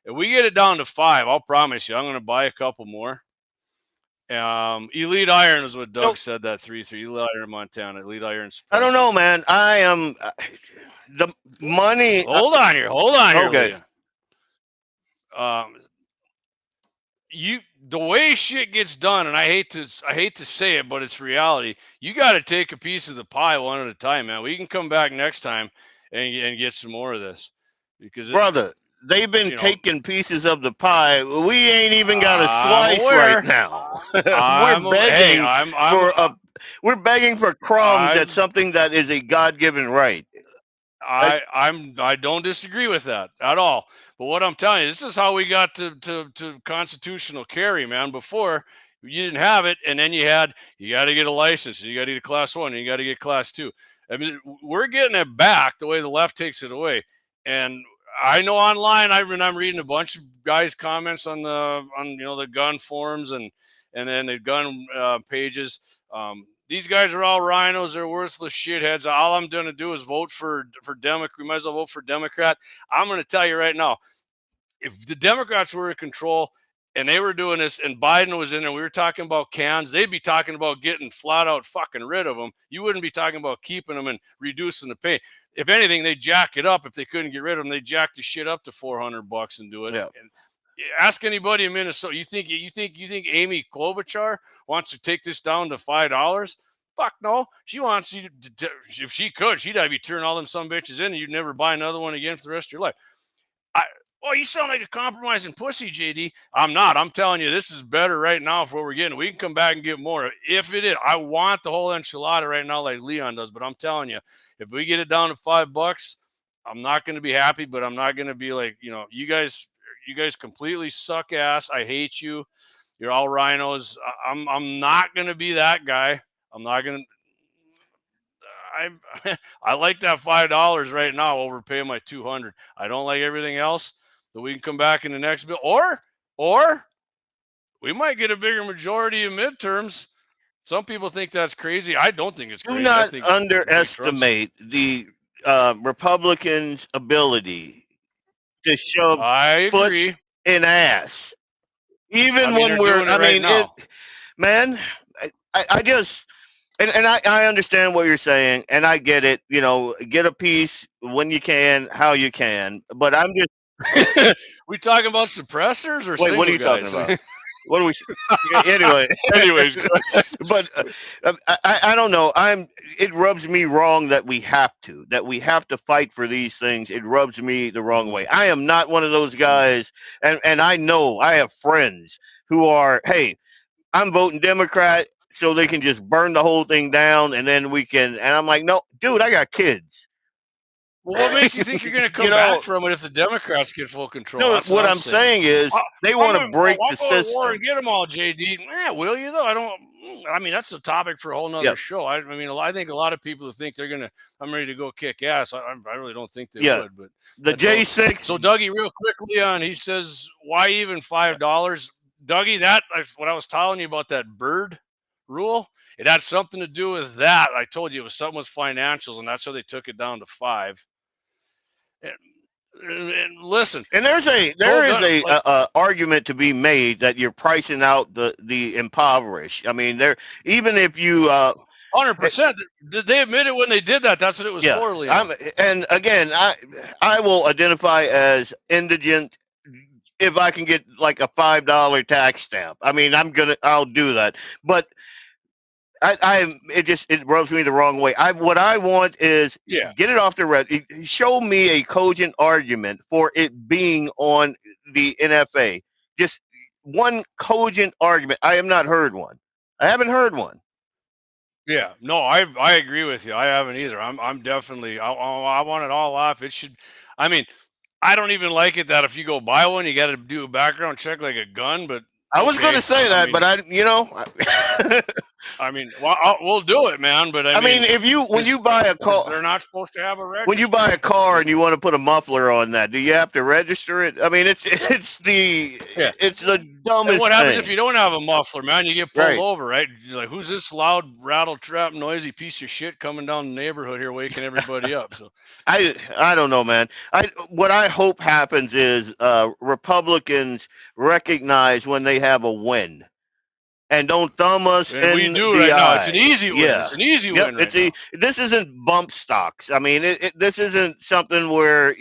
If we get it down to 5, I'll promise you, I'm going to buy a couple more. Elite Iron is what Doug said. That 3-3 Elite Iron Montana. Elite Iron. I don't know, man. I am the money. Hold on here. Okay. The way shit gets done, and I hate to say it, but it's reality. You got to take a piece of the pie one at a time, man. We can come back next time and get some more of this, because brother, they've been taking pieces of the pie. We ain't even got a slice right now. We're begging for crumbs at something that is a God-given right. I don't disagree with that at all. But what I'm telling you, this is how we got to constitutional carry, man. Before, you didn't have it, and then you got to get a license, and you got to get a class 1, and you got to get class 2. I mean, we're getting it back the way the left takes it away. And I know online, I'm reading a bunch of guys' comments on the gun forums and then the gun pages. These guys are all rhinos. They're worthless shitheads. All I'm going to do is vote for Democrat. We might as well vote for Democrat. I'm going to tell you right now, if the Democrats were in control and they were doing this and Biden was in there, we were talking about cans, they'd be talking about getting flat out fucking rid of them. You wouldn't be talking about keeping them and reducing the pay. If anything, they'd jack it up. If they couldn't get rid of them, they'd jack the shit up to $400 and do it. Yeah. And ask anybody in Minnesota. You think Amy Klobuchar wants to take this down to $5? Fuck no. She wants you to, if she could, she'd have you turn all them some bitches in and you'd never buy another one again for the rest of your life. You sound like a compromising pussy, JD. I'm not. I'm telling you, this is better right now for what we're getting. We can come back and get more. If it is, I want the whole enchilada right now like Leon does, but I'm telling you, if we get it down to $5, I'm not going to be happy, but I'm not going to be like, you guys completely suck ass. I hate you. You're all rhinos. I'm not going to be that guy. I'm not going to. I like that $5 right now over paying my $200. I don't like everything else. That we can come back in the next bill, or we might get a bigger majority in midterms. Some people think that's crazy. I don't think it's crazy. Do not underestimate the Republicans' ability to shove foot in ass. even mean, when they're we're, doing it I right mean, now. man, I just, and I understand what you're saying, and I get it. You know, get a piece when you can, how you can. But I'm just We talking about suppressors or wait. What are single you talking guys? about? What are we? Anyway, Anyways, but I don't know. It rubs me wrong that we have to fight for these things. It rubs me the wrong way. I am not one of those guys, and I know I have friends who are, hey, I'm voting Democrat so they can just burn the whole thing down and then we can. And I'm like, no, dude, I got kids. well, what makes you think you're going to You come know, back from it if the Democrats get full control? no, That's what what I'm I'm saying. saying is they want to break I'll the go to war system. and get them all, JD. Yeah, will you though? I mean, that's a topic for a whole nother Yep. show. I mean, I think a lot of people who think they're gonna, I'm ready to go kick ass. I really don't think they Yeah. would. But The that's all. J6. So Dougie, real quickly on, he says, why even $5? Dougie, that's what I was telling you about that bird rule. It had something to do with that. I told you it was something with financials, and that's how they took it down to 5. And listen, And there is a argument to be made that you're pricing out the impoverished. I mean, even if you 100%. Did they admit it when they did that? That's what it was for, Leon. and again, I will identify as indigent if I can get like a $5 tax stamp. I mean, I'll do that. But it rubs me the wrong way. What I want is get it off the red. Show me a cogent argument for it being on the NFA. Just one cogent argument. I have not heard one. I haven't heard one. Yeah, no, I agree with you. I haven't either. I'm definitely I want it all off. It should. I mean, I don't even like it that if you go buy one, you got to do a background check like a gun. But I was going to say that, but I mean, well, we'll do it, man. But I mean, when you buy a car, they're not supposed to have a register. When you buy a car and you want to put a muffler on that, do you have to register it? I mean, it's the dumbest and what happens thing. if you don't have a muffler, man? You get pulled over, right? You're like, who's this loud, rattle trap, noisy piece of shit coming down the neighborhood here, waking everybody up? So I don't know, man. What I hope happens is Republicans recognize when they have a win. And don't thumb us and in we do the right eye. now. It's an easy win. Yeah. It's an easy win right now. This isn't bump stocks. I mean, this isn't something where,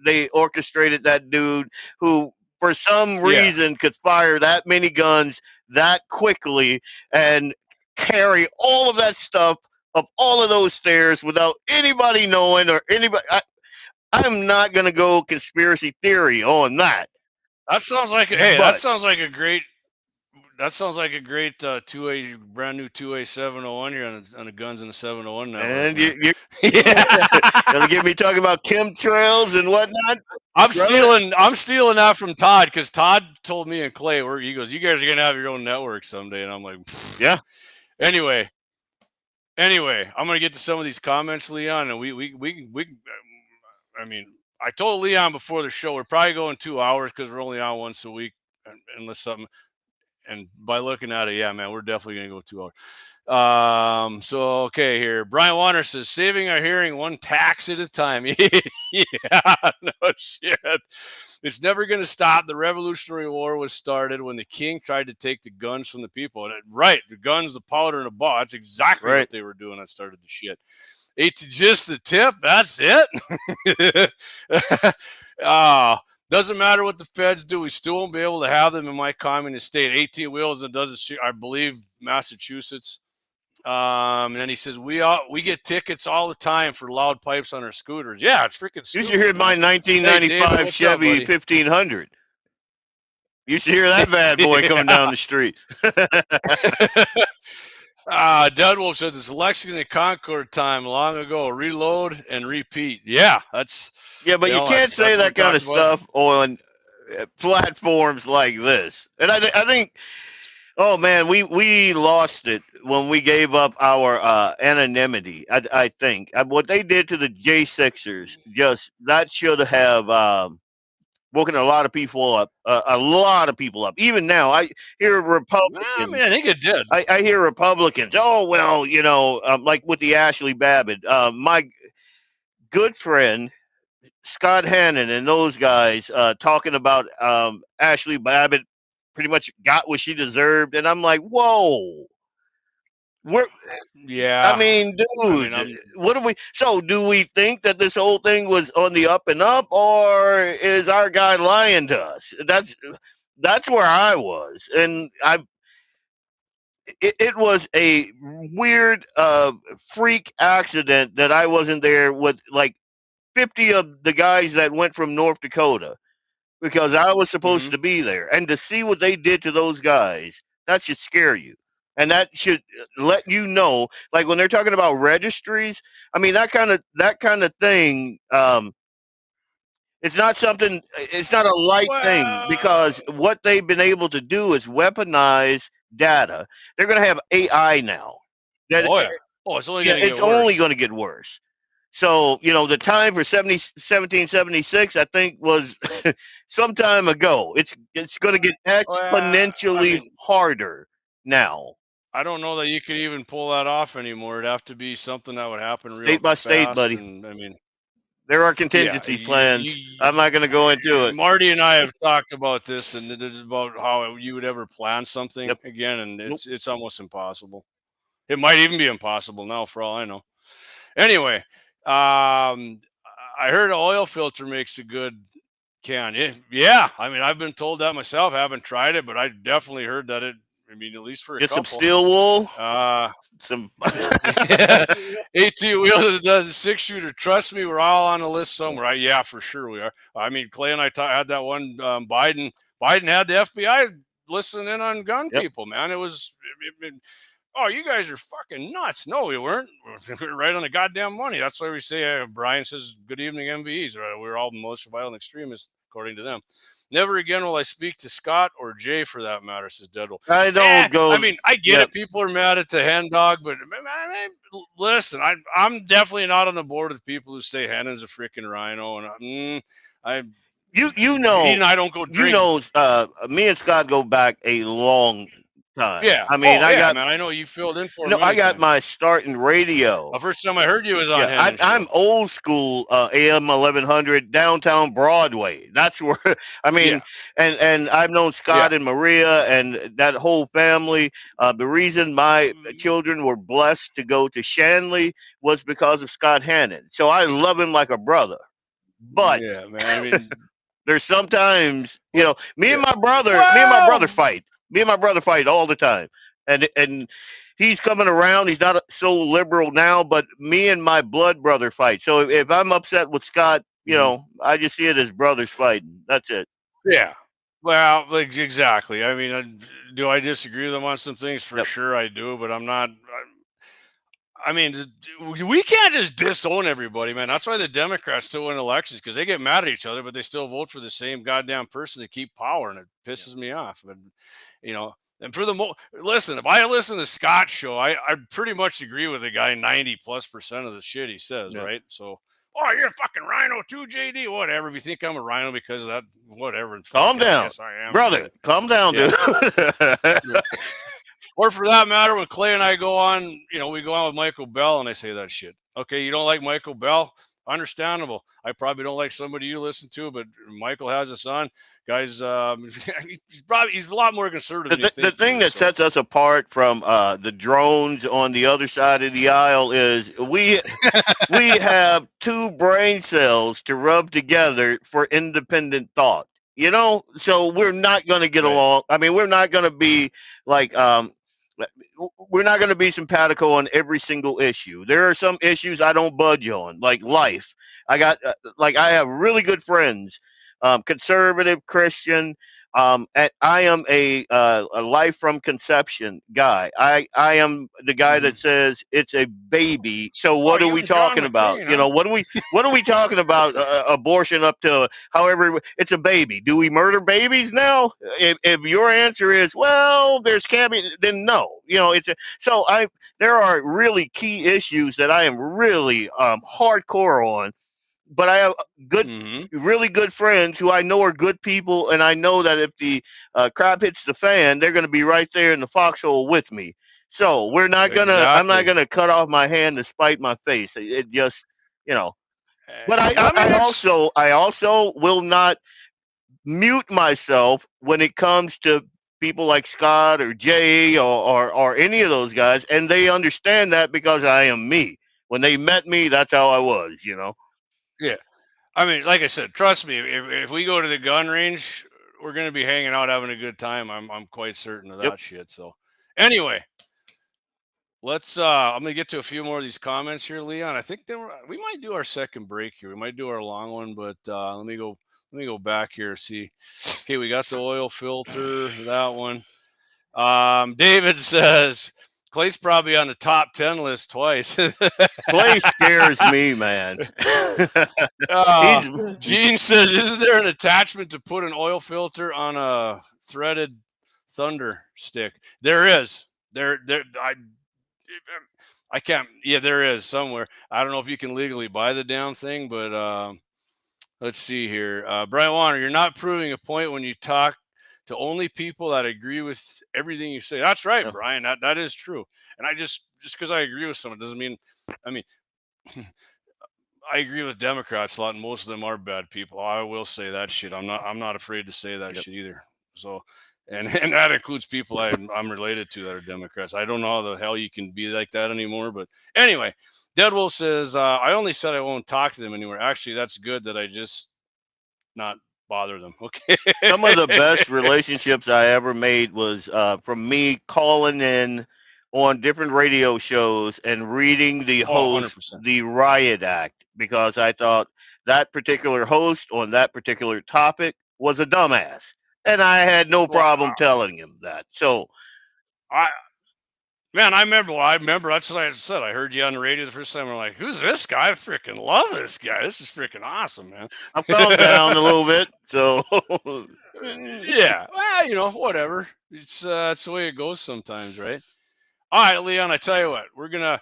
they orchestrated that dude who, for some reason, could fire that many guns that quickly and carry all of that stuff up all of those stairs without anybody knowing or anybody. I'm not going to go conspiracy theory on that. That sounds like that sounds like a great. That sounds like a great brand new 2A 701 here on the Guns in the 701 network. And you're gonna get me talking about chemtrails and whatnot. I'm stealing that from Todd because Todd told me and Clay, he goes, "You guys are gonna have your own network someday," and I'm like, yeah. Anyway, I'm gonna get to some of these comments, Leon, and we. I mean, I told Leon before the show we're probably going 2 hours because we're only on once a week, unless something. And by looking at it, yeah, man, we're definitely going to go 2 hours. So, okay, here. Brian Warner says, saving our hearing one tax at a time. Yeah, no shit. It's never going to stop. The Revolutionary War was started when the king tried to take the guns from the people. And the guns, the powder, and the ball. That's exactly what they were doing that started the shit. Ate to just the tip. That's it. Doesn't matter what the feds do. We still won't be able to have them in my communist state. 18 wheels and doesn't. I believe Massachusetts. And then he says we get tickets all the time for loud pipes on our scooters. Yeah, it's freaking stupid. You should hear my 1995 Chevy 1500. You should hear that bad boy coming down the street. Deadwolf says it's Lexington and Concord time long ago. Reload and repeat. Yeah, that's. Yeah, but you can't say that kind of stuff on platforms like this. And I think, oh man, we lost it when we gave up our anonymity. I think what they did to the J6ers that should have woken a lot of people up. Even now, I hear Republicans. I mean, I think it did. I hear Republicans. Oh well, like with the Ashley Babbitt, my good friend Scott Hannon and those guys talking about Ashley Babbitt pretty much got what she deserved, and I'm like, whoa. I Yeah. mean, dude, what do we? So, do we think that this whole thing was on the up and up, or is our guy lying to us? That's where I was, and it was a weird freak accident that I wasn't there with like 50 of the guys that went from North Dakota, because I was supposed to be there, and to see what they did to those guys, that should scare you. And that should let you know, like when they're talking about registries, I mean that kind of thing. It's not something. It's not a light thing, because what they've been able to do is weaponize data. They're going to have AI now. That it's only going to get it's worse. only going to get worse. So, the time for 1776, I think, was some time ago. It's going to get exponentially harder now. I don't know that you could even pull that off anymore. It'd have to be something that would happen real state by fast, state, buddy. And I mean, there are contingency plans. I'm not going to go into it. Marty and I have talked about this, and it is about how you would ever plan something again, and it's almost impossible. It might even be impossible now, for all I know. Anyway, I heard an oil filter makes a good can. Yeah, I mean, I've been told that myself. I haven't tried it, but I definitely heard that it. I mean, at least for a Get couple. some steel wool. Some 18 wheeler, the 6-shooter. Trust me, we're all on the list somewhere. Yeah, for sure we are. I mean, Clay and I had that one. Biden had the FBI listening in on gun people. Man, it was. Oh, you guys are fucking nuts. No, we weren't. We're right on the goddamn money. That's why we say, Brian says, good evening, MVEs. We're all militia violent extremists, according to them. Never again will I speak to Scott or Jay, for that matter, says Deadwell. I don't go. I mean, I get it. People are mad at the hen dog, but listen, I'm definitely not on the board with people who say Hennon's a freaking rhino. And you know, he and I don't go drink. Me and Scott go back a long time. Yeah. I mean, man, I know you filled in for me. I got my start in radio. The first time I heard you was on Hennon's I'm old school, AM 1100 downtown Broadway. That's where, I mean, and I've known Scott and Maria and that whole family. The reason my children were blessed to go to Shanley was because of Scott Hannon. So I love him like a brother. But yeah, man, I mean, there's sometimes, me and my brother fight. Me and my brother fight all the time, and he's coming around. He's not so liberal now, but me and my blood brother fight. So if I'm upset with Scott, I just see it as brothers fighting. That's it. Yeah. Well, exactly. I mean, do I disagree with them on some things? For sure I do, but I'm not. I mean, we can't just disown everybody, man. That's why the Democrats still win elections, because they get mad at each other, but they still vote for the same goddamn person to keep power, and it pisses me off. But, and for the listen, if I listen to Scott's show, I pretty much agree with the guy 90+% of the shit he says, right? So, you're a fucking rhino too, JD. Whatever. If you think I'm a rhino because of that, whatever. Calm down, yes, I am, brother. Calm down, dude. Or for that matter, when Clay and I go on, we go on with Michael Bell and I say that shit. Okay, you don't like Michael Bell? Understandable. I probably don't like somebody you listen to, but Michael has a son. Guys, he's a lot more conservative. The thing that sets us apart from the drones on the other side of the aisle is we have two brain cells to rub together for independent thought. So we're not going to get along. I mean, we're not going to be like we're not going to be simpatico on every single issue. There are some issues I don't budge on, like life. I have really good friends, conservative, Christian, and I am a life from conception guy. I am the guy that says it's a baby. So what are we talking about? What are we talking about? Abortion up to however it's a baby. Do we murder babies now? If your answer is there's cabbie, then no. There are really key issues that I am really hardcore on. But I have really good friends who I know are good people, and I know that if the crap hits the fan, they're going to be right there in the foxhole with me. So we're not gonna. I'm not gonna cut off my hand to spite my face. It just, But I also will not mute myself when it comes to people like Scott or Jay or any of those guys, and they understand that because I am me. When they met me, that's how I was, you know. Yeah. I mean, like I said, trust me, if we go to the gun range, we're going to be hanging out having a good time. I'm quite certain of that Yep. shit. So anyway, let's I'm going to get to a few more of these comments here, Leon. I think we might do our second break here. We might do our long one, but let me go back here, see. Okay, we got the oil filter, that one. David says Clay's probably on the top 10 list twice. Clay scares me, man. Gene says, isn't there an attachment to put an oil filter on a threaded thunder stick? There is. I can't. Yeah, there is somewhere. I don't know if you can legally buy the damn thing, but let's see here. Brian Warner, you're not proving a point when you talk to only people that agree with everything you say. That's right, Brian. That is true. And I just because I agree with someone doesn't mean. I mean, I agree with Democrats a lot, and most of them are bad people. I will say that shit. I'm not afraid to say that shit either. So, and that includes people I'm related to that are Democrats. I don't know how the hell you can be like that anymore. But anyway, Deadwolf says, I only said I won't talk to them anymore. Actually, that's good that I just not bother them. Okay. Some of the best relationships I ever made was from me calling in on different radio shows and reading the host, 100%. the riot act, because I thought that particular host on that particular topic was a dumbass. And I had no problem telling him that. So, I remember that's what I said. I heard you on the radio the first time. I'm like, who's this guy? I freaking love this guy. This is freaking awesome, man. I've calmed down a little bit. So, yeah, well, whatever. It's that's the way it goes sometimes, right? All right, Leon, I tell you what, we're going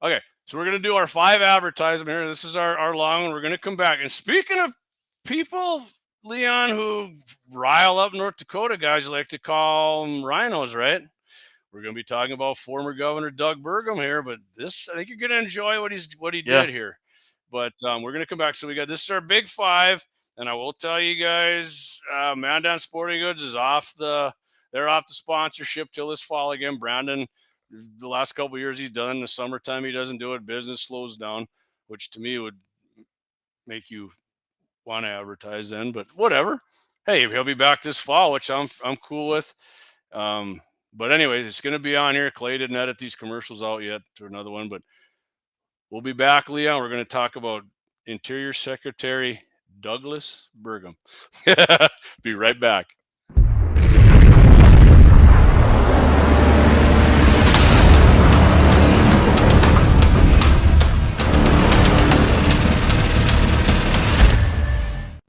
to do our 5 advertisement here. This is our long one. We're going to come back. And speaking of people, Leon, who rile up North Dakota guys, you like to call them rhinos, right? We're going to be talking about former Governor Doug Burgum here, but I think you're going to enjoy what he did here. But we're going to come back. So this is our big 5, and I will tell you guys, Man Down Sporting Goods is they're off the sponsorship till this fall again. Brandon, the last couple of years he's done. In the summertime he doesn't do it. Business slows down, which to me would make you want to advertise then. But whatever. Hey, he'll be back this fall, which I'm cool with. But anyway, it's going to be on here. Clay didn't edit these commercials out yet to another one, but we'll be back, Leon. We're going to talk about Interior Secretary Douglas Burgum. Be right back.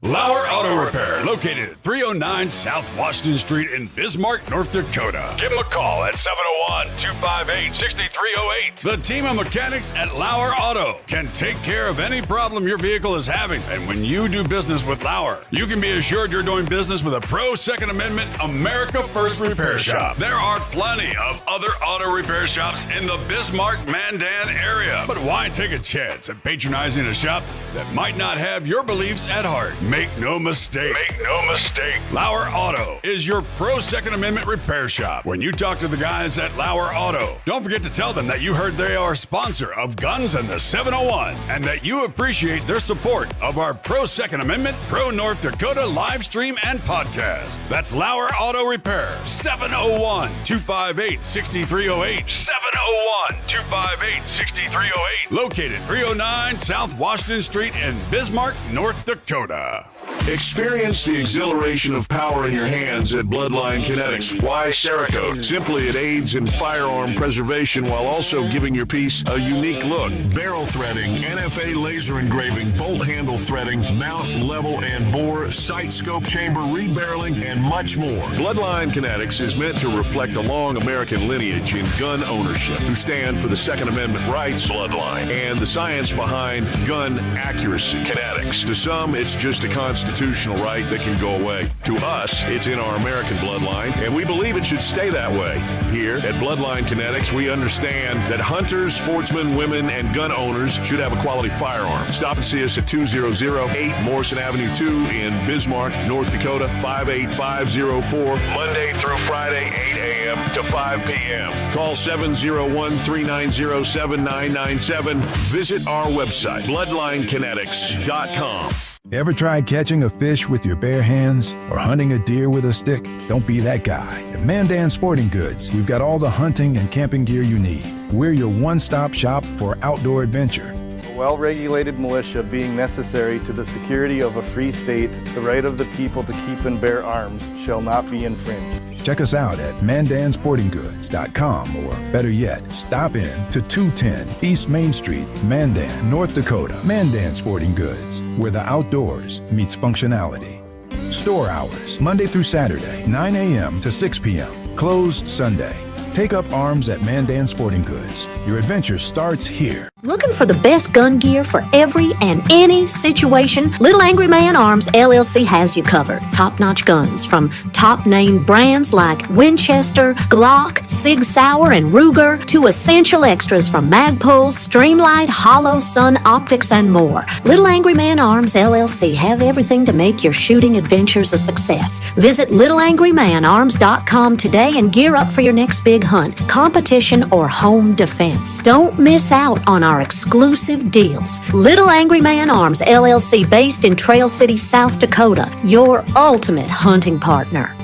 Lauer Auto Repair, located at 309 South Washington Street in Bismarck, North Dakota. Give them a call at 701-258-6308. The team of mechanics at Lauer Auto can take care of any problem your vehicle is having. And when you do business with Lauer, you can be assured you're doing business with a pro Second Amendment America First repair shop. There are plenty of other auto repair shops in the Bismarck-Mandan area. But why take a chance at patronizing a shop that might not have your beliefs at heart? Make no mistake. Lauer Auto is your pro Second Amendment repair shop. When you talk to the guys at Lauer Auto, don't forget to tell them that you heard they are a sponsor of Guns and the 701 and that you appreciate their support of our pro Second Amendment, pro North Dakota live stream and podcast. That's Lauer Auto Repair, 701-258-6308. 701-258-6308. Located 309 South Washington Street in Bismarck, North Dakota. Experience the exhilaration of power in your hands at Bloodline Kinetics. Why Cerakote? Simply, it aids in firearm preservation while also giving your piece a unique look. Barrel threading, NFA laser engraving, bolt handle threading, mount, level, and bore, sight scope chamber rebarreling, and much more. Bloodline Kinetics is meant to reflect a long American lineage in gun ownership, who stand for the Second Amendment rights, Bloodline, and the science behind gun accuracy. Kinetics. To some, it's just a constitution. constitutional right that can go away. To us, it's in our American bloodline, and we believe it should stay that way. Here at Bloodline Kinetics, we understand that hunters, sportsmen, women, and gun owners should have a quality firearm. Stop and see us at 2008 Morrison Avenue 2 in Bismarck, North Dakota, 58504, Monday through Friday, 8 a.m. to 5 p.m. Call 701-390-7997. Visit our website, bloodlinekinetics.com. Ever tried catching a fish with your bare hands or hunting a deer with a stick? Don't be that guy. At Mandan Sporting Goods, we've got all the hunting and camping gear you need. We're your one-stop shop for outdoor adventure. A well-regulated militia being necessary to the security of a free state, the right of the people to keep and bear arms shall not be infringed. Check us out at mandansportinggoods.com, or better yet, stop in to 210 East Main Street, Mandan, North Dakota. Mandan Sporting Goods, where the outdoors meets functionality. Store hours, Monday through Saturday, 9 a.m. to 6 p.m. Closed Sunday. Take up arms at Mandan Sporting Goods. Your adventure starts here. Looking for the best gun gear for every and any situation? Little Angry Man Arms LLC has you covered. Top-notch guns from top-name brands like Winchester, Glock, Sig Sauer, and Ruger to essential extras from Magpul, Streamlight, Hollow, Sun Optics, and more. Little Angry Man Arms LLC have everything to make your shooting adventures a success. Visit littleangrymanarms.com today and gear up for your next big hunt, competition, or home defense. Don't miss out on our exclusive deals. Little Angry Man Arms LLC, based in Trail City, South Dakota, your ultimate hunting partner.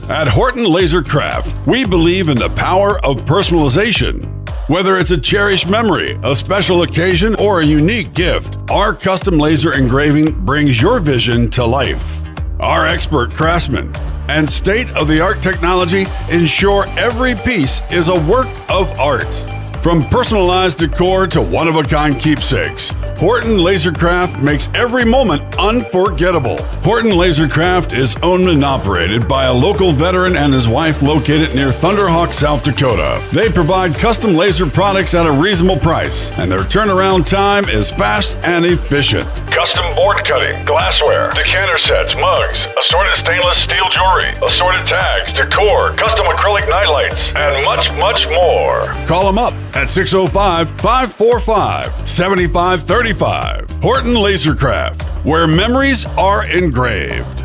At Horton Lasercraft, we believe in the power of personalization. Whether it's a cherished memory, a special occasion, or a unique gift, our custom laser engraving brings your vision to life. Our expert craftsmen and state-of-the-art technology ensure every piece is a work of art. From personalized decor to one-of-a-kind keepsakes, Horton Lasercraft makes every moment unforgettable. Horton Lasercraft is owned and operated by a local veteran and his wife located near Thunderhawk, South Dakota. They provide custom laser products at a reasonable price, and their turnaround time is fast and efficient. Custom board cutting, glassware, decanter sets, mugs, assorted stainless steel jewelry, assorted tags, decor, custom acrylic nightlights, and much, much more. Call them up at 605-545-7535. Horton Lasercraft, where memories are engraved.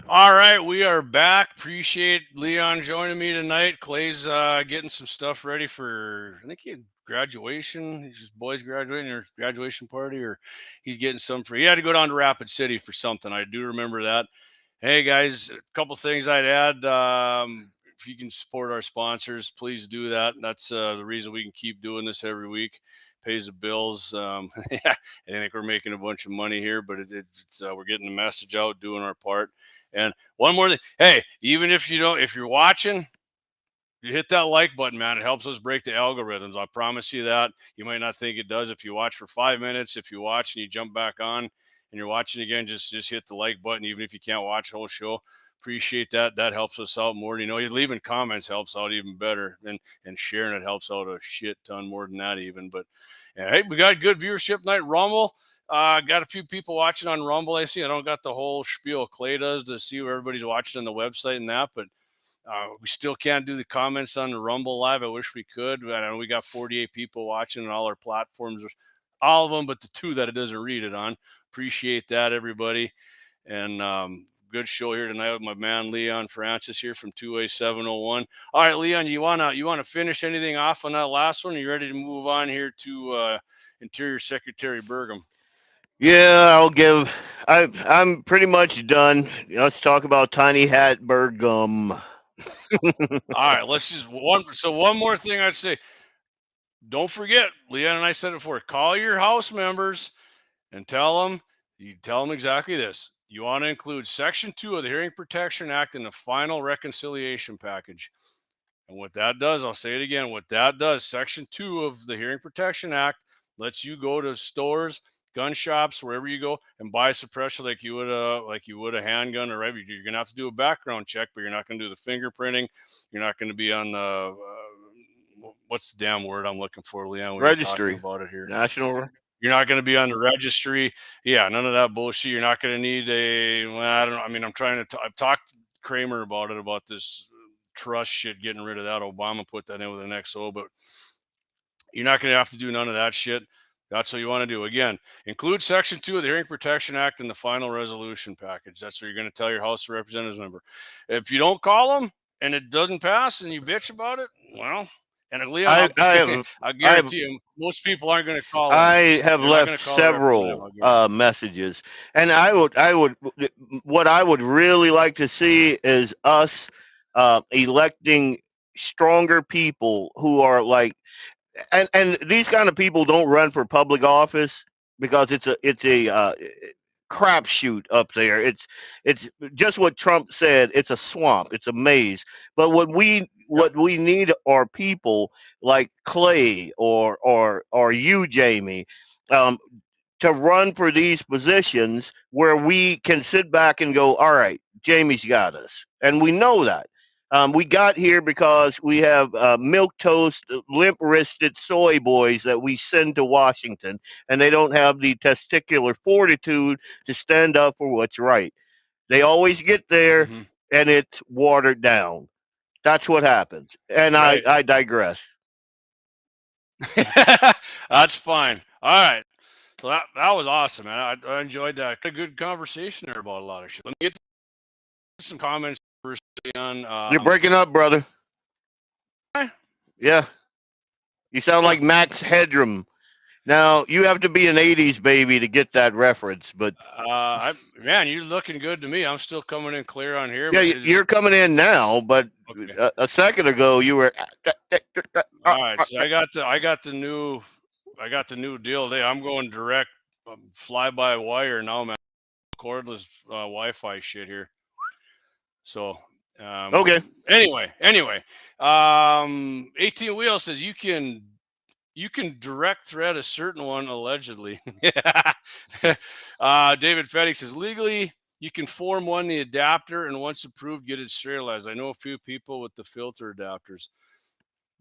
All right, we are back. Appreciate Leon joining me tonight. Clay's getting some stuff ready for, I think he had graduation. His boys graduating or graduation party, or he's getting some for, he had to go down to Rapid City for something. I do remember that. Hey guys, a couple things I'd add. If you can support our sponsors, please do that. That's the reason we can keep doing this every week. Pays the bills. Yeah, I think we're making a bunch of money here, but it's we're getting the message out, doing our part. And one more thing, hey, even if you're watching, you hit that like button, man. It helps us break the algorithms. I promise you that. You might not think it does if you watch for 5 minutes. If you watch and you jump back on and you're watching again, just hit the like button, even if you can't watch the whole show. Appreciate that. That helps us out more. Leaving comments helps out even better, and sharing it helps out a shit ton more than that even. But hey, we got good viewership tonight. Rumble. Got a few people watching on Rumble. I see. I don't got the whole spiel Clay does to see where everybody's watching on the website and that, but we still can't do the comments on the Rumble Live. I wish we could. I know we got 48 people watching on all our platforms, all of them, but the 2 that it doesn't read it on. Appreciate that, everybody. And good show here tonight with my man Leon Francis here from 2A701. All right, Leon, you wanna finish anything off on that last one? Are you ready to move on here to Interior Secretary Burgum? Yeah, I'm pretty much done. Let's talk about Tiny Hat Burgum. All right, let's just one more thing I'd say. Don't forget, Leon and I said it before, call your House members and tell them exactly this. You want to include Section 2 of the Hearing Protection Act in the final reconciliation package. And what that does, I'll say it again, what that does, Section 2 of the Hearing Protection Act lets you go to stores gun shops, wherever you go, and buy a suppressor like you would a handgun or rifle. You're gonna have to do a background check, but you're not gonna do the fingerprinting. You're not gonna be on the what's the damn word I'm looking for, Leon? When Registry. you're talking about it here. National. You're not going to be on the registry. Yeah, none of that bullshit. You're not going to need I don't know. I mean, I'm trying to, I've talked to Kramer about this trust shit, getting rid of that. Obama put that in with an XO, but you're not going to have to do none of that shit. That's what you want to do. Again, include Section 2 of the Hearing Protection Act in the final resolution package. That's what you're going to tell your House of Representatives member. If you don't call them and it doesn't pass and you bitch about it, well, and Leon, I guarantee you, most people aren't going to call. I have left several messages, and what I would really like to see is us electing stronger people who are like, and these kind of people don't run for public office because it's a crapshoot up there. It's just what Trump said. It's a swamp. It's a maze. But what we need are people like Clay or you, Jamie, to run for these positions where we can sit back and go, all right, Jamie's got us, and we know that. We got here because we have milquetoast, limp-wristed soy boys that we send to Washington, and they don't have the testicular fortitude to stand up for what's right. They always get there, and it's watered down. That's what happens. And right. I digress. That's fine. All right. So that was awesome, man. I enjoyed that. A good conversation there about a lot of shit. Let me get some comments first on. You're breaking up, brother. Yeah. You sound like Max Headroom. Now, you have to be an 80s baby to get that reference, but... man, you're looking good to me. I'm still coming in clear on here. Yeah, you're coming in now, but okay. A second ago, you were... All right, so I got the new deal today. I'm going direct, fly-by-wire now, man. Cordless Wi-Fi shit here. So... okay. Anyway, 18 Wheel says you can direct thread a certain one allegedly. David Fettig says legally you can form one the adapter and once approved get it sterilized. I know a few people with the filter adapters.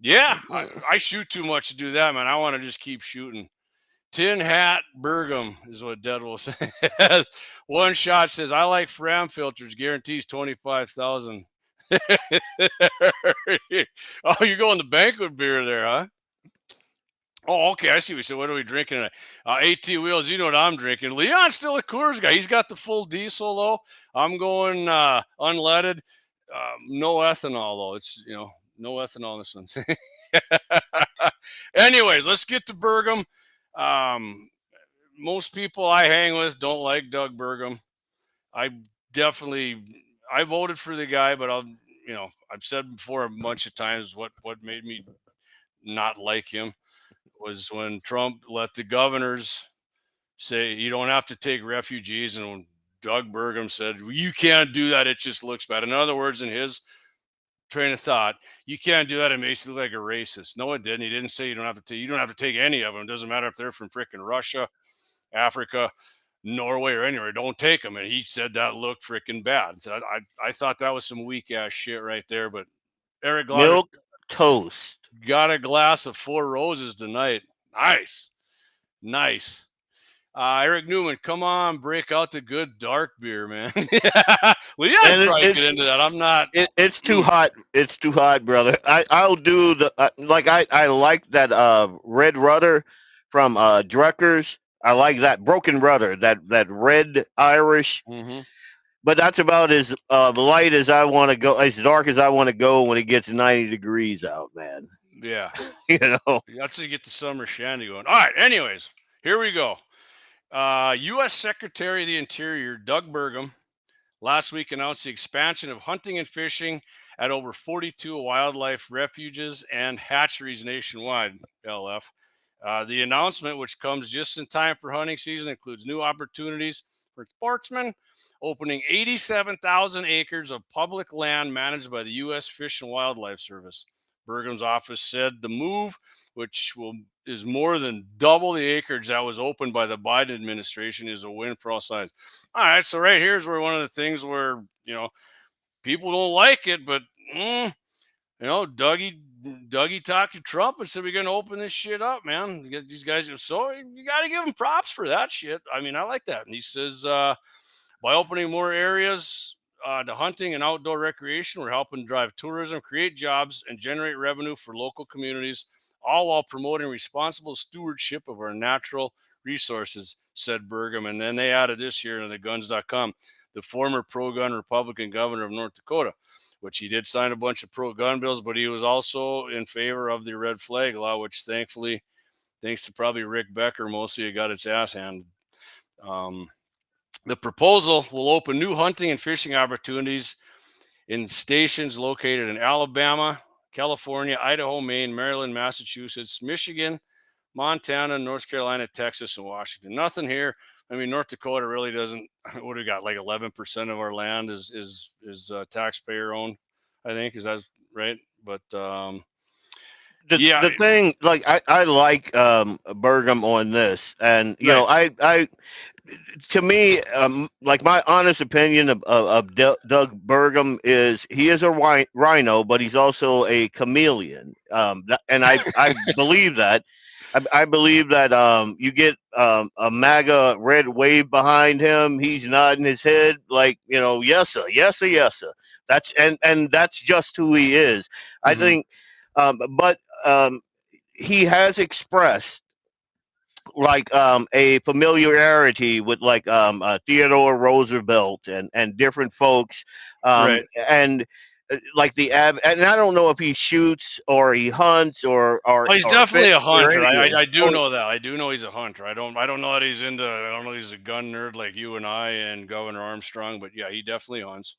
Yeah, I shoot too much to do that, man. I want to just keep shooting. Tin Hat Bergam is what Dead will say. One Shot says I like Fram filters. Guarantees 25,000. Oh, you're going the banquet beer there, huh? Oh, okay. I see what you said. What are we drinking tonight? AT Wheels, you know what I'm drinking. Leon's still a Coors guy. He's got the full diesel, though. I'm going unleaded. No ethanol, though. It's, no ethanol in this one. Anyways, let's get to Bergam. Most people I hang with don't like Doug Bergam. I voted for the guy, but I've said before a bunch of times what made me not like him was when Trump let the governors say you don't have to take refugees, and when Doug Bergam said you can't do that, it just looks bad. In other words, in his train of thought, you can't do that, it makes you look like a racist. No, it didn't. He didn't say you don't have to take any of them. It doesn't matter if they're from freaking Russia, Africa, Norway, or anywhere. Don't take them. And he said that looked freaking bad. So I thought that was some weak ass shit right there. But Eric Glauber, milk toast, got a glass of Four Roses tonight. Nice. Eric Newman, come on, break out the good dark beer, man. Well, yeah, probably get into that. I'm not. It's too hot. It's too hot, brother. I'll do the I like that red rudder from Drucker's. I like that broken rudder, that red Irish. Mm-hmm. But that's about as light as I want to go, as dark as I want to go when it gets 90 degrees out, man. Yeah. That's to get the summer shandy going. All right. Anyways, here we go. U.S. Secretary of the Interior Doug Bergam last week announced the expansion of hunting and fishing at over 42 wildlife refuges and hatcheries nationwide, LF. The announcement, which comes just in time for hunting season, includes new opportunities for sportsmen, opening 87,000 acres of public land managed by the U.S. Fish and Wildlife Service. Burgum's office said the move, which is more than double the acreage that was opened by the Biden administration, is a win for all sides. All right, so right here's where one of the things where, people don't like it, but Dougie talked to Trump and said we're going to open this shit up, man. You get these guys, so you got to give him props for that shit. I mean, I like that. And he says by opening more areas to hunting and outdoor recreation, we're helping drive tourism, create jobs, and generate revenue for local communities, all while promoting responsible stewardship of our natural resources, said Burgum. And then they added this here in the guns.com, the former pro-gun Republican governor of North Dakota, which he did sign a bunch of pro-gun bills, but he was also in favor of the red flag law, which thankfully, thanks to probably Rick Becker, mostly it got its ass handed. The proposal will open new hunting and fishing opportunities in stations located in Alabama, California, Idaho, Maine, Maryland, Massachusetts, Michigan, Montana, North Carolina, Texas, and Washington. Nothing here. I mean, North Dakota really doesn't. What do we got? Like 11% of our land is taxpayer owned, I think. Is that right? But the thing, like I like Burgum on this, and you know, I to me, like my honest opinion of Doug Burgum is he is a rhino, but he's also a chameleon, and I believe that. I believe that you get a MAGA red wave behind him. He's nodding his head like, yes sir, yes sir, yes sir. That's and that's just who he is. I think, but he has expressed like a familiarity with like Theodore Roosevelt and different folks, and like and I don't know if he shoots or he hunts or he's definitely a hunter. I do know that. I do know he's a hunter. I don't know that he's into. I don't know he's a gun nerd like you and I and Governor Armstrong, but yeah, he definitely hunts.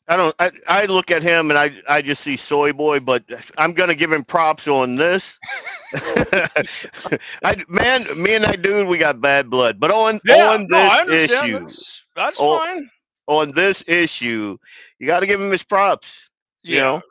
I look at him and I just see soy boy, but I'm gonna give him props on this. Me and that dude, we got bad blood, but on this issue, that's fine. On this issue, you got to give him his props. Yeah.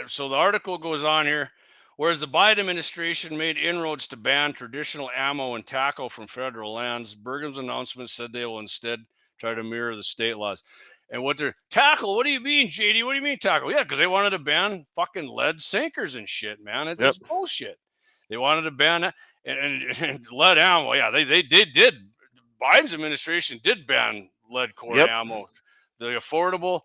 So the article goes on here. Whereas the Biden administration made inroads to ban traditional ammo and tackle from federal lands, Burgum's announcement said they will instead try to mirror the state laws. And what they're tackle? What do you mean, JD? What do you mean tackle? Yeah, because they wanted to ban fucking lead sinkers and shit, man. It's bullshit. They wanted to ban that and lead ammo. Yeah, they did. Biden's administration did ban lead core ammo. The affordable,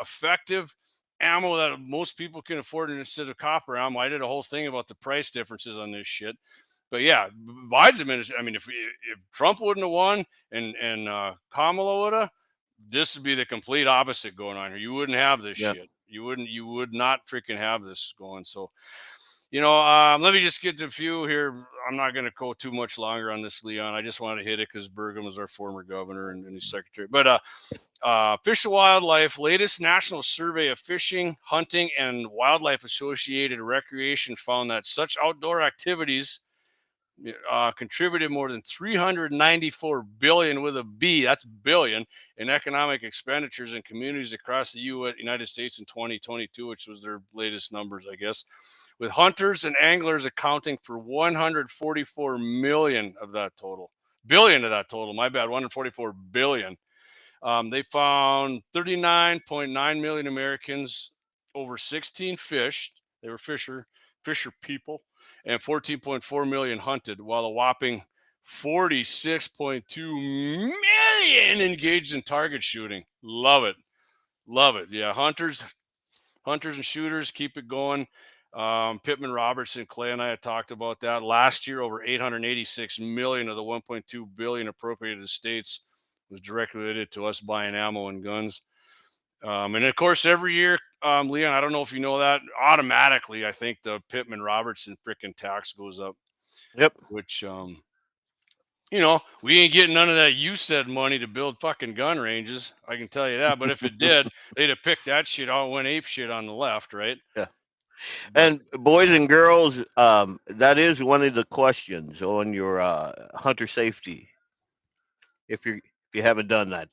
effective ammo that most people can afford instead of copper ammo. I did a whole thing about the price differences on this shit. But yeah, Biden's administration. I mean, if Trump wouldn't have won and Kamala would have, this would be the complete opposite going on here. You wouldn't have this shit. You would not freaking have this going. So, let me just get to a few here. I'm not going to go too much longer on this, Leon. I just wanted to hit it because Burgum is our former governor and his secretary. But Fish and Wildlife, latest national survey of fishing, hunting, and wildlife associated recreation found that such outdoor activities contributed more than $394 billion with a B, that's billion, in economic expenditures in communities across the United States in 2022, which was their latest numbers, I guess, with hunters and anglers accounting for 144 million of that total. Billion of that total, my bad, 144 billion. They found 39.9 million Americans over 16 fished. They were fisher people, and 14.4 million hunted, while a whopping 46.2 million engaged in target shooting. Love it. Yeah, hunters and shooters, keep it going. Pittman Robertson, Clay, and I had talked about that last year. Over 886 million of the 1.2 billion appropriated to states was directly related to us buying ammo and guns. And of course, every year, Leon, I don't know if you know that, automatically, I think the Pittman Robertson freaking tax goes up. Yep. Which, we ain't getting none of that you said money to build fucking gun ranges. I can tell you that. But if it did, they'd have picked that shit out and went ape shit on the left, right? Yeah. And boys and girls, that is one of the questions on your hunter safety. If you haven't done that,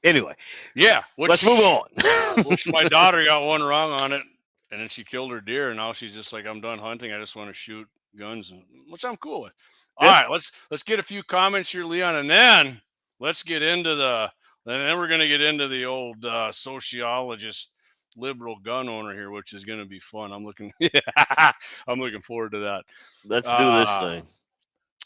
anyway. Yeah. Let's move on. Which my daughter got one wrong on it. and then she killed her deer, and now she's just like, I'm done hunting. I just want to shoot guns, which I'm cool with. All right, let's get a few comments here, Leon, and then let's get into then we're gonna get into the old sociologist, liberal gun owner here, which is gonna be fun. I'm looking forward to that. Let's do this thing.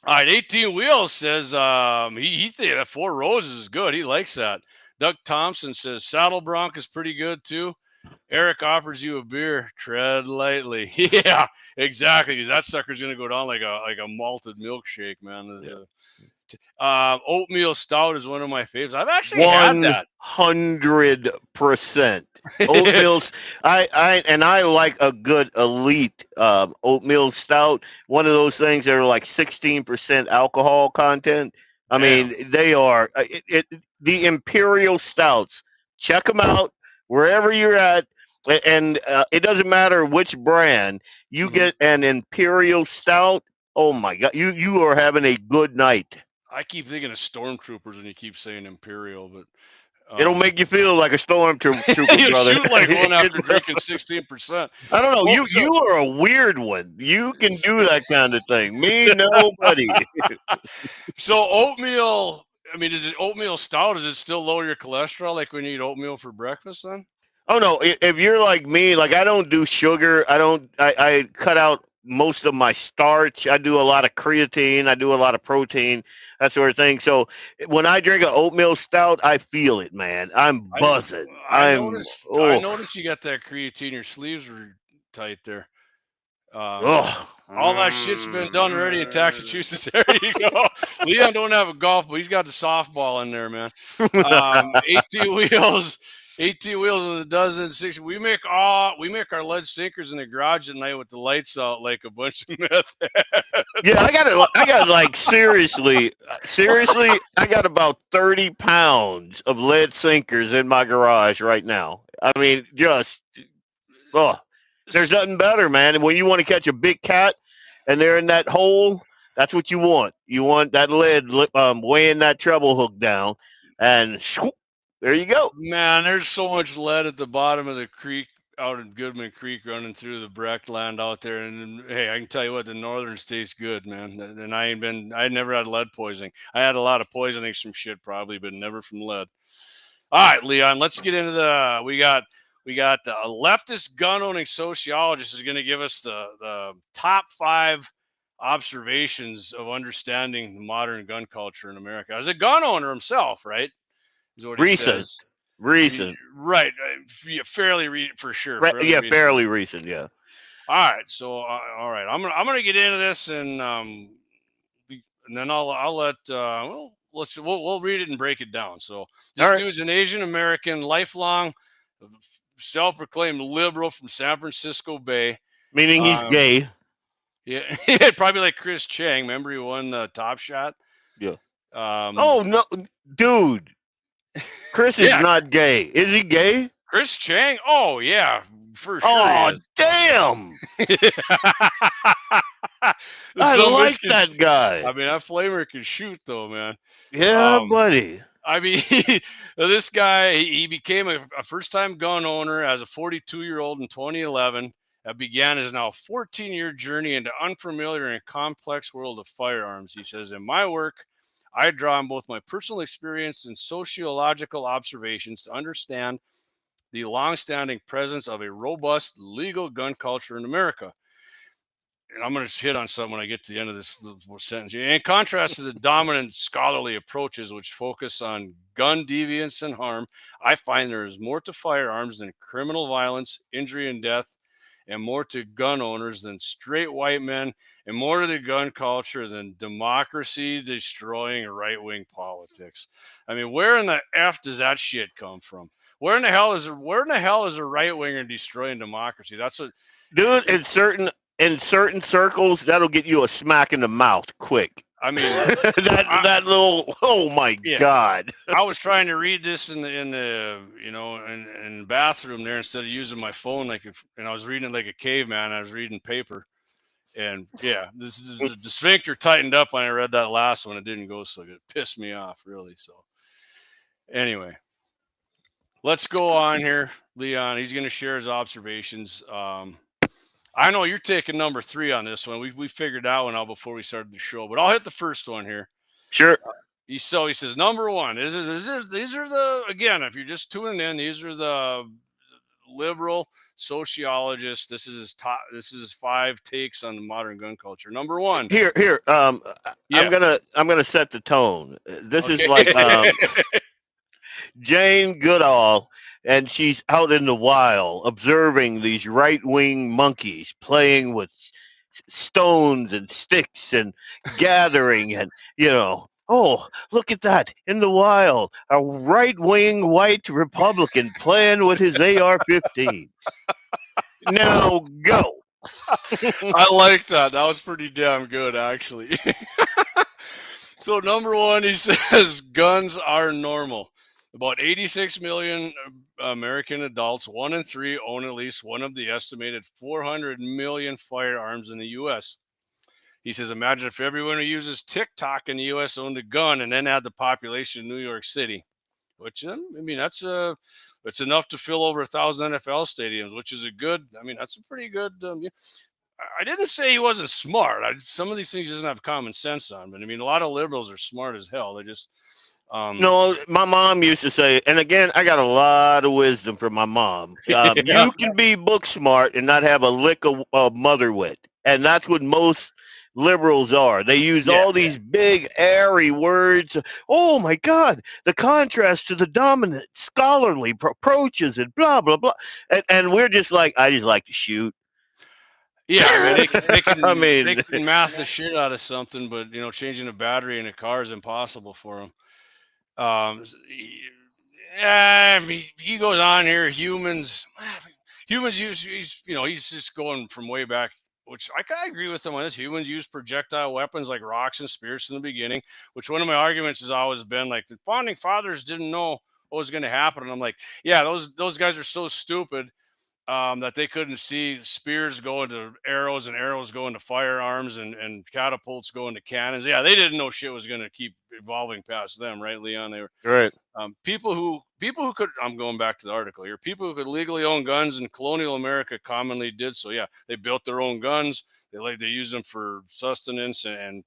All right, 18 Wheels says he thinks that Four Roses is good. He likes that. Doug Thompson says Saddle Bronc is pretty good too. Eric offers you a beer. Tread lightly. Yeah, exactly. Because that sucker's gonna go down like a malted milkshake, man. Oatmeal stout is one of my favorites. I've actually had that. 100%. Oatmeal. I like a good elite oatmeal stout. One of those things that are like 16% alcohol content. I mean, they are the Imperial Stouts. Check them out wherever you're at, and it doesn't matter which brand. You get an Imperial Stout. Oh my God, you are having a good night. I keep thinking of Stormtroopers when you keep saying Imperial, but it'll make you feel like a Stormtrooper, you brother. Shoot like one after drinking 16%. I don't know. You are a weird one. You can do that kind of thing. Me, nobody. So oatmeal. I mean, is it oatmeal stout? Does it still lower your cholesterol like when you eat oatmeal for breakfast then? Oh no. If you're like me, like I don't do sugar. I cut out most of my starch. I do a lot of creatine. I do a lot of protein, that sort of thing. So when I drink an oatmeal stout, I feel it, man. I'm buzzing. I noticed you got that creatine. Your sleeves were tight there. All that shit's been done already in Massachusetts. There you go. Leon don't have a golf, but he's got the softball in there, man. 18 wheels. 18 wheels and a dozen 60. We make our lead sinkers in the garage at night with the lights out like a bunch of meth. Yeah, I got like seriously, I got about 30 pounds of lead sinkers in my garage right now. I mean, there's nothing better, man. And when you want to catch a big cat and they're in that hole, that's what you want. You want that lead weighing that treble hook down, and there you go. Man, there's so much lead at the bottom of the creek out in Goodman Creek running through the Brecht land out there. And hey, I can tell you what, the Northerns taste good, man. And I never had lead poisoning. I had a lot of poisonings from shit probably, but never from lead. All right, Leon, let's get into we got a leftist gun owning sociologist is going to give us the top 5 observations of understanding the modern gun culture in America. As a gun owner himself, right? Recent. Right. Fairly for sure. Fairly recent. Yeah. All right. So, all right. I'm gonna get into this, and then I'll let we'll read it and break it down. So this dude's an Asian American, lifelong, self-proclaimed liberal from San Francisco Bay. Meaning he's gay. Yeah, probably like Chris Chang. Remember he won the Top Shot. Yeah. Oh no, dude. Chris is not gay. Is he gay? Chris Chang? Oh, yeah, for sure. Oh, damn. I like that guy. I mean, that flamer can shoot, though, man. Yeah, buddy. I mean, this guy, he became a first-time gun owner as a 42-year-old in 2011. That began his now 14-year journey into unfamiliar and complex world of firearms. He says, in my work, I draw on both my personal experience and sociological observations to understand the long-standing presence of a robust legal gun culture in America. And I'm going to hit on something when I get to the end of this sentence. In contrast to the dominant scholarly approaches which focus on gun deviance and harm, I find there is more to firearms than criminal violence, injury, and death, and more to gun owners than straight white men, and more to the gun culture than democracy destroying right-wing politics. I mean, where in the F does that shit come from? Where in the hell is a right-winger destroying democracy? That's what, dude. In certain circles, that'll get you a smack in the mouth quick. I mean, that little. Oh my God! I was trying to read this in the bathroom there instead of using my phone and I was reading it like a caveman. I was reading paper, and the sphincter tightened up when I read that last one. It didn't go so good. It pissed me off really. So anyway, let's go on here, Leon. He's going to share his observations. I know you're taking number 3 on this one. We figured that one out before we started the show, but I'll hit the first one here. Sure. He says, number 1, these are the, again, if you're just tuning in, these are the liberal sociologists. This is his 5 takes on the modern gun culture. Number 1. Here. Yeah. I'm gonna set the tone. This is like Jane Goodall, and she's out in the wild observing these right-wing monkeys playing with stones and sticks and gathering, and oh, look at that in the wild, a right-wing white Republican playing with his AR-15. Now go. I like that. That was pretty damn good, actually. So number 1, he says guns are normal. About 86 million American adults, 1 in 3, own at least one of the estimated 400 million firearms in the U.S. He says, imagine if everyone who uses TikTok in the U.S. owned a gun and then had the population of New York City, which, I mean, it's enough to fill over 1,000 NFL stadiums, which is that's a pretty good. I didn't say he wasn't smart. Some of these things he doesn't have common sense on, but I mean, a lot of liberals are smart as hell. They just. No, my mom used to say, and again, I got a lot of wisdom from my mom. Yeah. You can be book smart and not have a lick of mother wit. And that's what most liberals are. They use all these big, airy words. Oh, my God, the contrast to the dominant scholarly approaches and blah, blah, blah. And we're just like, I just like to shoot. Yeah, I mean, they I can math the shit out of something, but, changing a battery in a car is impossible for them. He goes on here. Humans use, he's just going from way back, which I kind of agree with him on this. Humans use projectile weapons like rocks and spears in the beginning, which one of my arguments has always been like the founding fathers didn't know what was going to happen. And I'm like, yeah, those guys are so stupid that they couldn't see spears go into arrows and arrows go into firearms and catapults go into cannons. Yeah, they didn't know shit was going to keep evolving past them, right, Leon? They were right. People who could. I'm going back to the article here. People who could legally own guns in colonial America commonly did so. Yeah, they built their own guns. They used them for sustenance and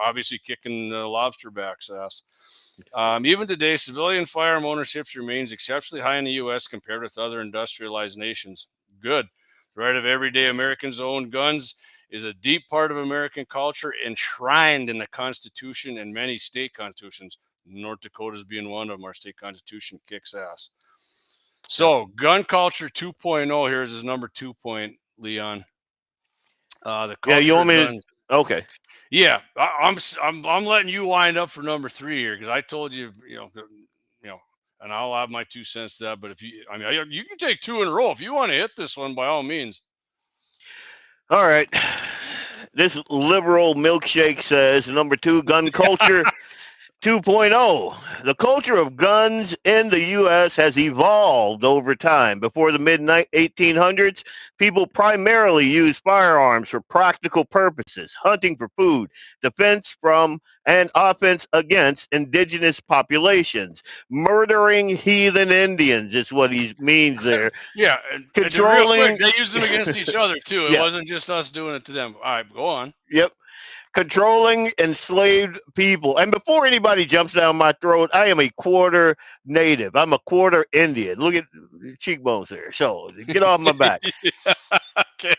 obviously kicking lobster backs ass. Even today, civilian firearm ownership remains exceptionally high in the U.S. compared with other industrialized nations. Good. The right of everyday Americans to own guns is a deep part of American culture enshrined in the Constitution and many state constitutions. North Dakota's being one of them. Our state constitution kicks ass. So, gun culture 2.0. Here's his number 2 point, Leon. The culture you want me to? Okay. Yeah, I'm letting you wind up for number 3 here because I told you, and I'll add my 2 cents to that. But you can take 2 in a row if you want to hit this one, by all means. All right. This liberal milkshake says number 2, gun culture 2.0. The culture of guns in the U.S. has evolved over time. Before the mid-1800s, people primarily used firearms for practical purposes, hunting for food, defense from and offense against indigenous populations. Murdering heathen Indians is what he means there. Yeah, controlling. And real quick, they used them against each other, too. It wasn't just us doing it to them. All right, go on. Yep. Controlling enslaved people. And before anybody jumps down my throat, I am a quarter native. I'm a quarter Indian. Look at the cheekbones there. So get off my back. Okay.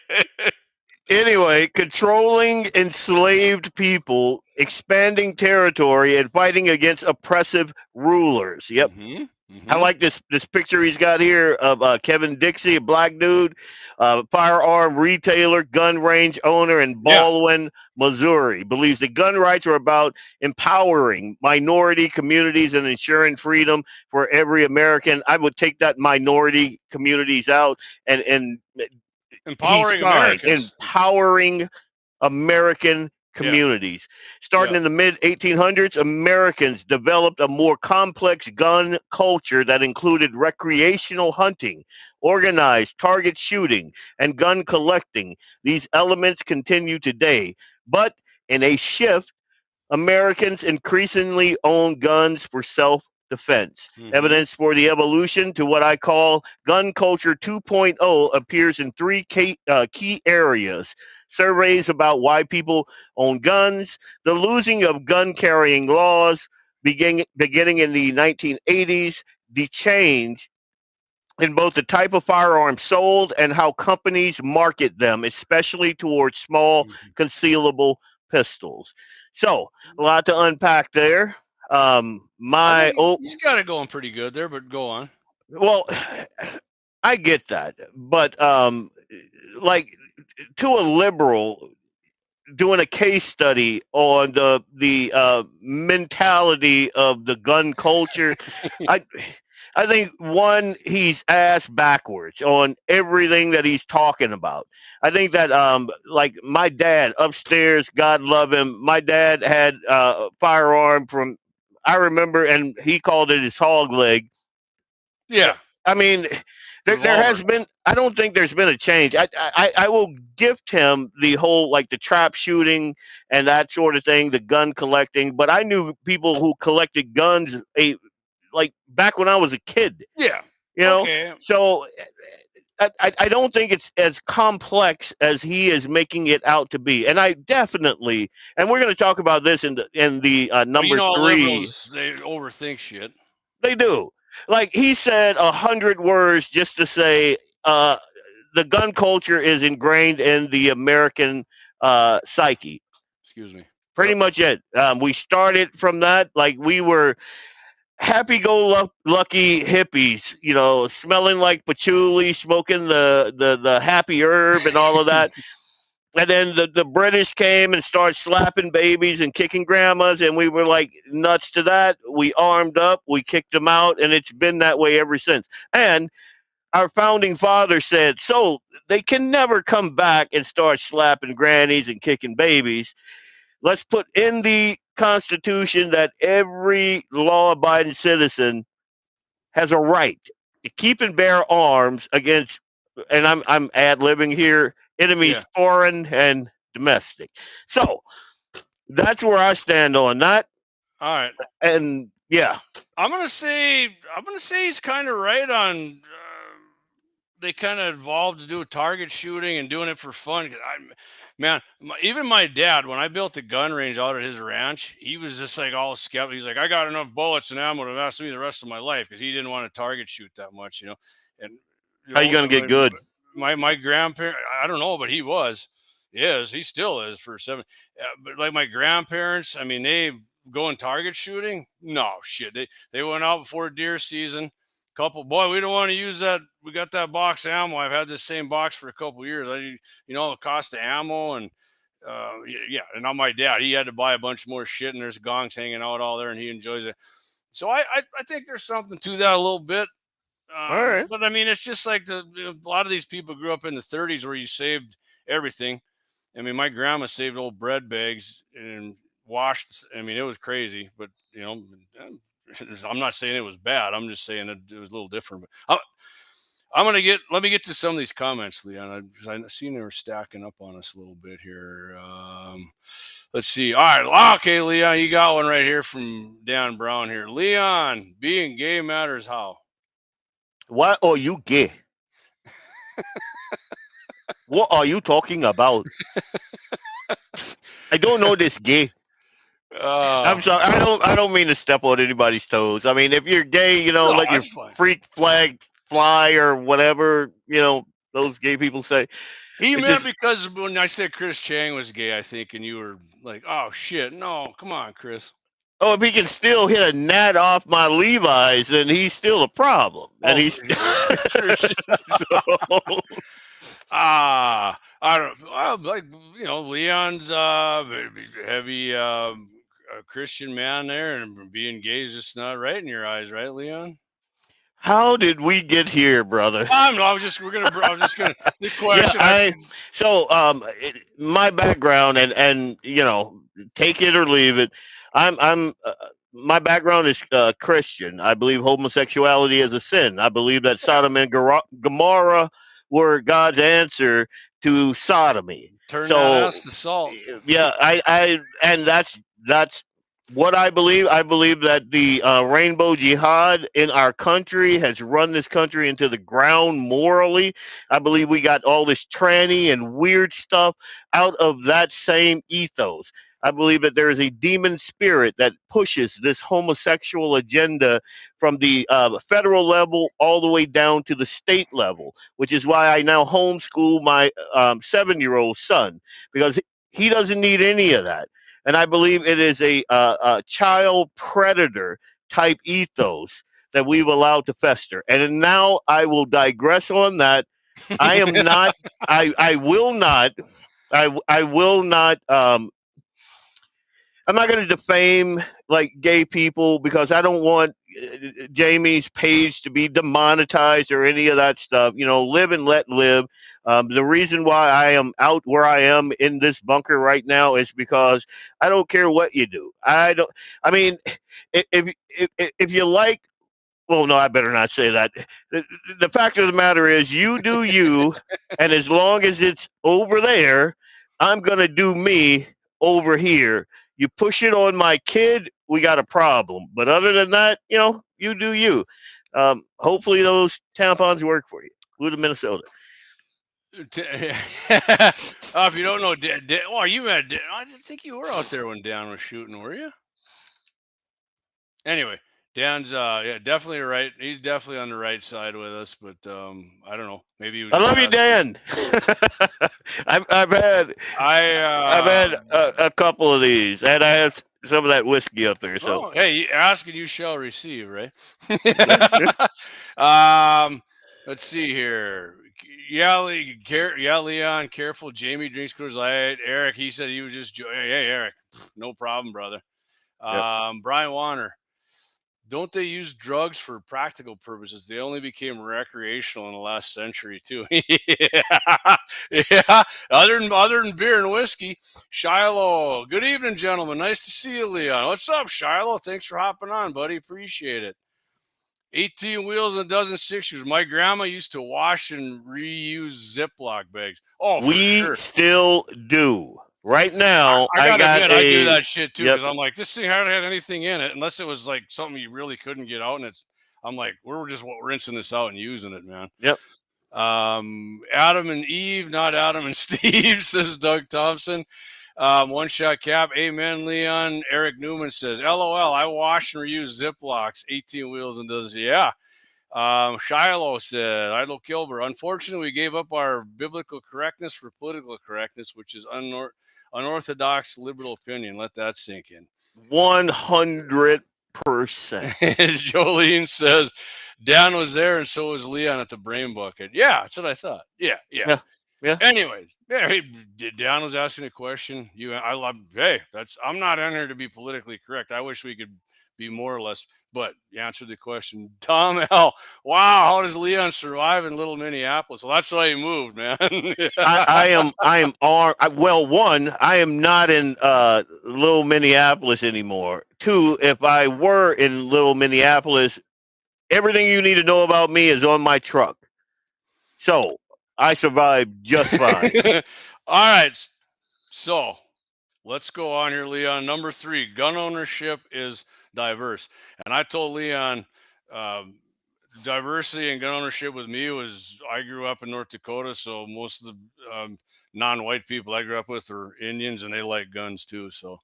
Anyway, controlling enslaved people, expanding territory, and fighting against oppressive rulers. Yep. Mm-hmm. Mm-hmm. I like this picture he's got here of Kevin Dixie, a black dude, firearm retailer, gun range owner in Baldwin, Missouri. Believes that gun rights are about empowering minority communities and ensuring freedom for every American. I would take that minority communities out and empowering Americans. Empowering American communities. Starting in the mid-1800s, Americans developed a more complex gun culture that included recreational hunting, organized target shooting, and gun collecting. These elements continue today, but in a shift, Americans increasingly own guns for self-defense. defense. Mhm. Evidence for the evolution to what I call gun culture 2.0 appears in three key areas. Surveys about why people own guns, the losing of gun carrying laws beginning in the 1980s, the change in both the type of firearms sold and how companies market them, especially towards small concealable pistols. So, a lot to unpack there. I think he's got it going pretty good there, but go on. Well, I get that, but like to a liberal doing a case study on the mentality of the gun culture, I think one, he's ass backwards on everything that he's talking about. I think that like my dad upstairs, God love him, my dad had a firearm from, I remember, and he called it his hog leg. Yeah. I mean, there has been. I don't think there's been a change. I will gift him the whole like the trap shooting and that sort of thing, the gun collecting. But I knew people who collected guns, like back when I was a kid. Yeah. You know. Okay. So I don't think it's as complex as he is making it out to be. And I definitely, and we're going to talk about this in the number well, 3. Liberals, they overthink shit. They do. Like he said 100 words just to say the gun culture is ingrained in the American psyche. Excuse me. Pretty much it. We started from that. Like we were happy-go-lucky hippies, you know, smelling like patchouli, smoking the happy herb and all of that. And then the British came and started slapping babies and kicking grandmas, and we were like nuts to that. We armed up, we kicked them out, and it's been that way ever since. And our founding father said, so they can never come back and start slapping grannies and kicking babies. Let's put in the Constitution that every law-abiding citizen has a right to keep and bear arms against, and I'm ad-libbing here, enemies foreign and domestic. So that's where I stand on that. All right. And yeah, I'm gonna say he's kind of right on. They kind of evolved to do target shooting and doing it for fun. Even my dad, when I built the gun range out at his ranch, he was just like all skeptical. He's like, I got enough bullets and ammo to last me the rest of my life, because he didn't want to target shoot that much, you know. And how you gonna get good? My grandparent, I don't know, but he still is for 7. But like my grandparents, I mean, they go in target shooting. No shit, they went out before deer season. We don't want to use that. We got that box of ammo. I've had this same box for a couple of years. The cost of ammo and and now my dad, he had to buy a bunch more shit, and there's gongs hanging out all there, and he enjoys it. So I think there's something to that a little bit. All right. But I mean, it's just like a lot of these people grew up in the 30s where you saved everything. I mean, my grandma saved old bread bags and washed. I mean, it was crazy, but I'm not saying it was bad. I'm just saying it was a little different. But let me get to some of these comments, Leon. I've seen they were stacking up on us a little bit here. Let's see. All right. Okay, Leon, you got one right here from Dan Brown here. Leon, being gay matters how? Why are you gay? What are you talking about? I don't know this gay. I'm sorry. I don't mean to step on anybody's toes. I mean, if you're gay, let your freak flag fly or whatever, those gay people say. He meant because when I said Chris Chang was gay, I think, and you were like, oh shit, no, come on, Chris. Oh, if he can still hit a gnat off my Levi's, then he's still a problem. And he's I don't like Leon's heavy Christian man there, and being gay is just not right in your eyes, right, Leon? How did we get here, brother? I was just gonna the question. My background and take it or leave it. My background is Christian. I believe homosexuality is a sin. I believe that Sodom and Gomorrah were God's answer to sodomy. Turn that ass to salt. Yeah, and that's What I believe that the rainbow jihad in our country has run this country into the ground morally. I believe we got all this tranny and weird stuff out of that same ethos. I believe that there is a demon spirit that pushes this homosexual agenda from the federal level all the way down to the state level, which is why I now homeschool my 7-year-old son, because he doesn't need any of that. And I believe it is a child predator type ethos that we've allowed to fester. And now I will digress on that. I am not. I will not. I will not. I'm not going to defame like gay people, because I don't want Jamie's page to be demonetized or any of that stuff. You know, live and let live. The reason why I am out where I am in this bunker right now is because I don't care what you do. I don't. I mean, if you like. Well, no, I better not say that. The fact of the matter is, you do you, and as long as it's over there, I'm gonna do me over here. You push it on my kid, we got a problem. But other than that, you know, you do you. Hopefully those tampons work for you. Go to Minnesota. If you don't know, well, you had. I didn't think you were out there when Dan was shooting, were you? Anyway, Dan's yeah, definitely right. He's definitely on the right side with us, but I don't know. Maybe he was I love you, Dan. I've had a couple of these, and I have some of that whiskey up there. So hey, ask and you shall receive, right? Let's see here. Yeah, Leon, careful. Jamie drinks Coors Light. Eric, he said he was just hey, Eric, no problem, brother. Yep. Brian Warner. Don't they use drugs for practical purposes? They only became recreational in the last century, too. yeah. Other than beer and whiskey. Shiloh. Good evening, gentlemen. Nice to see you, Leon. What's up, Shiloh? Thanks for hopping on, buddy. Appreciate it. 18 wheels and a dozen 6-years. My grandma used to wash and reuse Ziploc bags. Oh, for sure. We still do. Right now, I do that shit too, because I'm like, this thing hardly had anything in it, unless it was like something you really couldn't get out. And I'm like, we're just rinsing this out and using it, man. Yep. Adam and Eve, not Adam and Steve, says Doug Thompson. One shot cap. Amen, Leon. Eric Newman says, LOL, I wash and reuse Ziplocs, 18 wheels and does. Yeah. Shiloh said, Idle Kilber, unfortunately, we gave up our biblical correctness for political correctness, which is unorthodox liberal opinion. Let that sink in. 100%. Jolene says, Dan was there and so was Leon at the Brain Bucket. Yeah, that's what I thought. Yeah. Anyways, yeah, Dan was asking a question. I'm not in here to be politically correct. I wish we could be more or less, but you answered the question. Tom L. Wow, how does Leon survive in Little Minneapolis? Well, that's why he moved, man. I am well, one, I am not in Little Minneapolis anymore. Two, if I were in Little Minneapolis, everything you need to know about me is on my truck. So I survived just fine. All right. So let's go on here, Leon. Number 3, gun ownership is diverse. And I told Leon, diversity and gun ownership with me was, I grew up in North Dakota, so most of the non-white people I grew up with are Indians, and they like guns too. So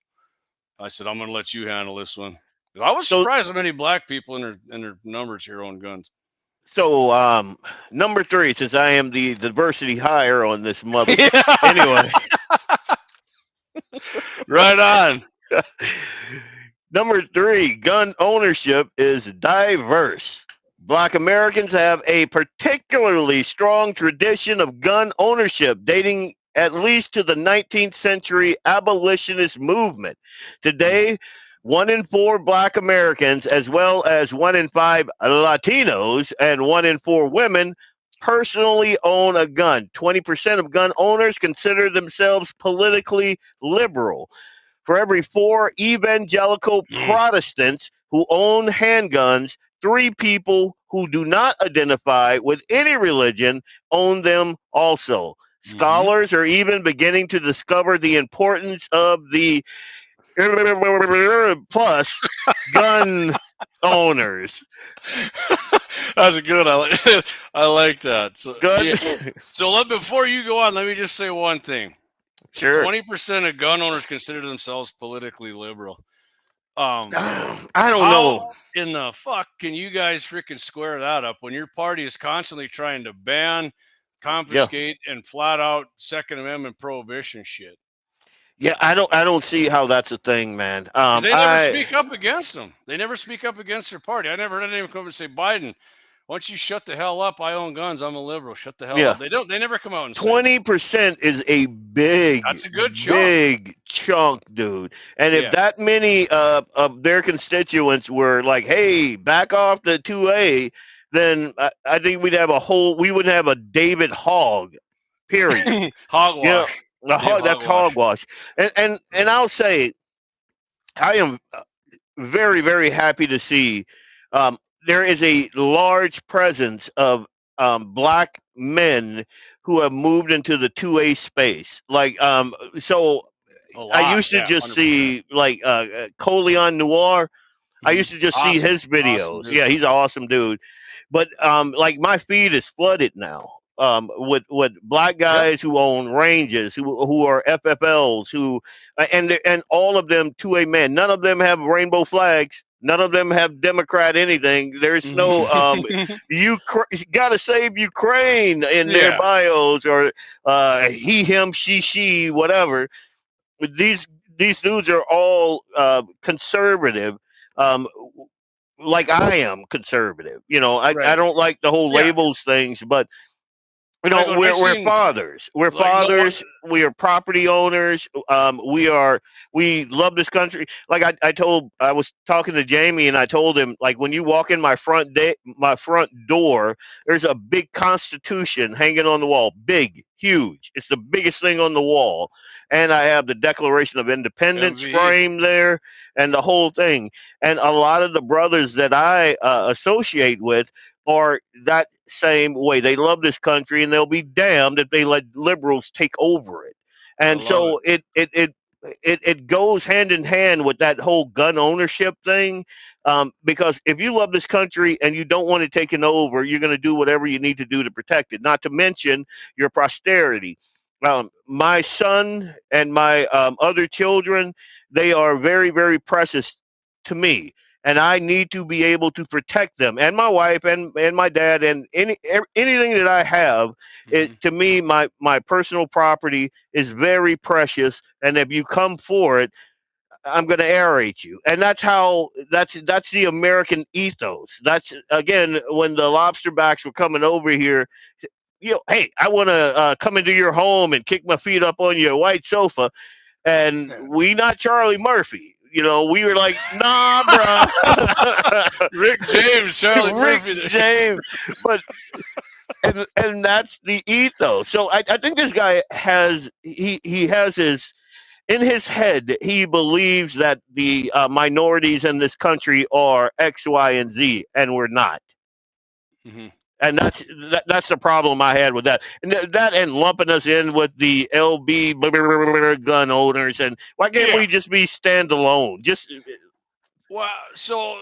I said, I'm going to let you handle this one. I was surprised how many black people in their numbers here own guns. So number 3, since I am the diversity hire on this mother. Anyway. Right on. Number 3, gun ownership is diverse. Black Americans have a particularly strong tradition of gun ownership dating at least to the 19th century abolitionist movement. Today, 1 in 4 Black Americans, as well as 1 in 5 Latinos and 1 in 4 women, personally own a gun. 20% of gun owners consider themselves politically liberal. For every 4 evangelical Protestants who own handguns, 3 people who do not identify with any religion own them also. Scholars are even beginning to discover the importance of the plus gun owners. That's a good. I like that. So, Gun. yeah. So before you go on, let me just say one thing. Sure. 20% of gun owners consider themselves politically liberal. I don't How know. in the fuck can you guys freaking square that up when your party is constantly trying to ban, confiscate, and flat out Second Amendment prohibition shit? Yeah, I don't see how that's a thing, man. 'Cause they never speak up against them. They never speak up against their party. I never heard anyone come and say, Biden, once you shut the hell up, I own guns. I'm a liberal. Shut the hell Yeah. up. They never come out and say 20% is a big, that's a good chunk. big chunk, dude. And if Yeah. that many of their constituents were like, "Hey, back off the 2A," then I think we wouldn't have a David Hogg, period. Hogwash. You know, that's hogwash. And I'll say, I am very, very happy to see there is a large presence of black men who have moved into the 2A space. Like, so I used to just 100%. see like Coleon Noir. I used to just see Awesome. his videos. Awesome Yeah, he's an awesome dude. But like my feed is flooded now with black guys who own ranges, who are FFLs, who and all of them 2A men. None of them have rainbow flags. None of them have Democrat anything. There's no you gotta save Ukraine in their bios, or he, him, she, whatever. These dudes are all conservative. Like I am conservative. You know, I don't like the whole labels things, but you know, we're fathers. We're fathers. We are property owners. We love this country. Like I was talking to Jamie, and I told him, like, when you walk in my front door, there's a big Constitution hanging on the wall, big, huge. It's the biggest thing on the wall, and I have the Declaration of Independence framed there, and the whole thing. And a lot of the brothers that I associate with are that same way. They love this country, and they'll be damned if they let liberals take over it. And so it goes hand in hand with that whole gun ownership thing. Because if you love this country and you don't want it taken over, you're going to do whatever you need to do to protect it, not to mention your posterity. My son and my other children, they are very, very precious to me. And I need to be able to protect them, and my wife, and my dad, and anything that I have. To me, my personal property is very precious, and if you come for it, I'm going to aerate you. And that's the American ethos. That's, again, when the lobsterbacks were coming over here. You know, hey, I want to come into your home and kick my feet up on your white sofa, and we not Charlie Murphy. You know, we were like, nah, bro. Rick James, Charlie Murphy. Rick James. But and that's the ethos. So I think this guy has his in his head. He believes that the minorities in this country are X, Y, and Z, and we're not. Mm-hmm. And that's the problem I had with that. And lumping us in with the LB gun owners. And why can't we just be standalone? Well, so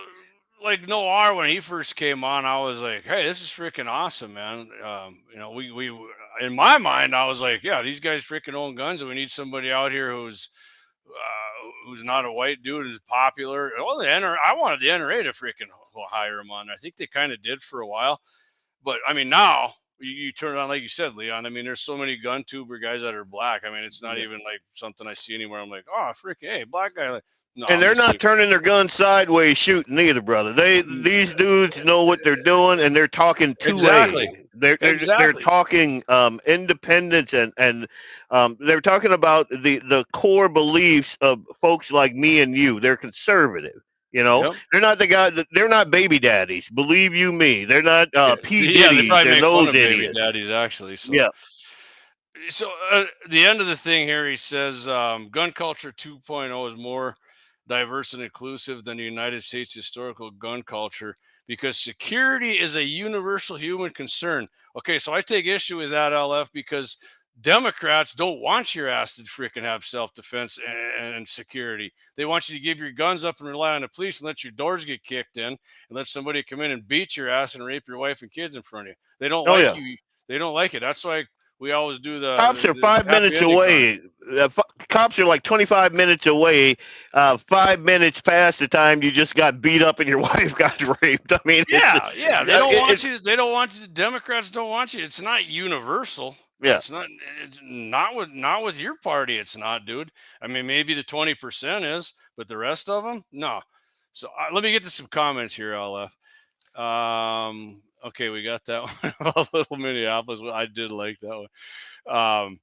like Noir, when he first came on, I was like, hey, this is freaking awesome, man. You know, we in my mind, I was like, yeah, these guys freaking own guns, and we need somebody out here who's not a white dude, who's popular. Well, I wanted the NRA to freaking hire him on. I think they kind of did for a while. But I mean, now you turn it on, like you said, Leon. I mean, there's so many gun tuber guys that are black. I mean, it's not even like something I see anywhere. I'm like, oh, freaking, hey, black guy. Like, no, and they're not turning their guns sideways shooting either, brother. These dudes know what they're doing, and they're talking two-way. They're talking independence, and they're talking about the core beliefs of folks like me and you. They're conservative. You know, they're not the guy. They're not baby daddies. Believe you me, they're not P. Diddy's. They probably make those fun of idiots. baby daddies, actually. So. Yeah. So the end of the thing here, he says, gun culture 2.0 is more diverse and inclusive than the United States historical gun culture because security is a universal human concern. Okay, so I take issue with that, LF, because Democrats don't want your ass to freaking have self-defense and security. They want you to give your guns up and rely on the police and let your doors get kicked in and let somebody come in and beat your ass and rape your wife and kids in front of you. They don't like you. They don't like it. That's why we always do the cops are 5 happy minutes ending away. Cops are like 25 minutes away. 5 minutes past the time you just got beat up and your wife got raped. I mean, yeah. They don't want you. They don't want you. Democrats don't want you. It's not universal. Yeah. It's not with your party. It's not, dude. I mean, maybe the 20% is, but the rest of them, no. So let me get to some comments here, LF. Okay, we got that one. A little Minneapolis. I did like that one.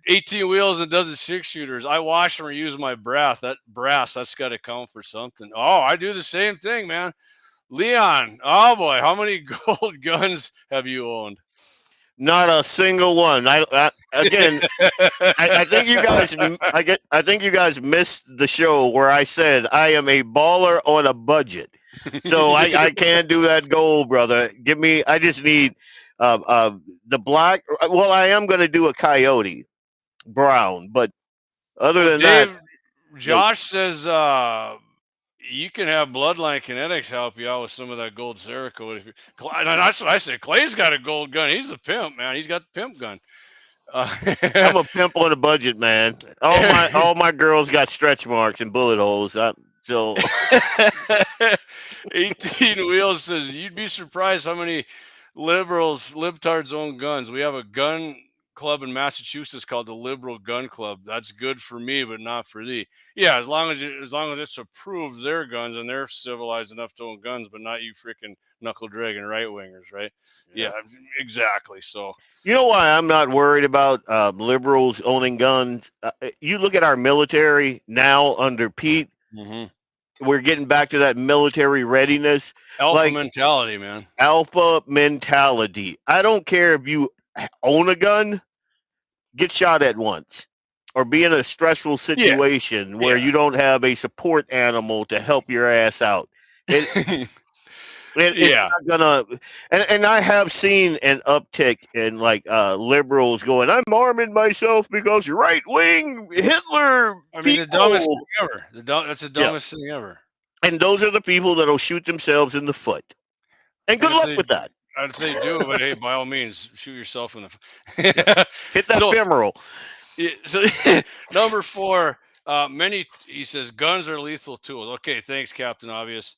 18 wheels and dozen 6-shooters. I wash and reuse my brass. That's got to count for something. Oh, I do the same thing, man. Leon, oh boy, how many gold guns have you owned? Not a single one. I think you guys. I think you guys missed the show where I said I am a baller on a budget, so I can't do that gold, brother. Give me. I just need the black. Well, I am going to do a coyote brown, but other than Dave, that, Josh says you can have Bloodline Kinetics help you out with some of that gold Cerakote. That's what I said. Clay's got a gold gun. He's the pimp, man. He's got the pimp gun. I'm a pimp on a budget, man. All my girls got stretch marks and bullet holes. So 18 Wheels says you'd be surprised how many libtards own guns. We have a gun club in Massachusetts called the Liberal Gun Club. That's good for me, but not for thee. Yeah, as long as it's approved, their guns and they're civilized enough to own guns, but not you freaking knuckle dragging right wingers, right? Yeah, exactly. So you know why I'm not worried about liberals owning guns? You look at our military now under Pete. Mm-hmm. We're getting back to that military readiness. Alpha mentality, man. Alpha mentality. I don't care if you own a gun, get shot at once, or be in a stressful situation where you don't have a support animal to help your ass out. It's not gonna. And I have seen an uptick in liberals going, I'm arming myself because right wing Hitler. I mean, the dumbest thing ever. That's the dumbest thing ever. And those are the people that'll shoot themselves in the foot. And good luck with that. If they do, but hey, by all means, shoot yourself in the hit that femoral. Yeah, so number 4, he says guns are lethal tools. Okay, thanks, Captain Obvious.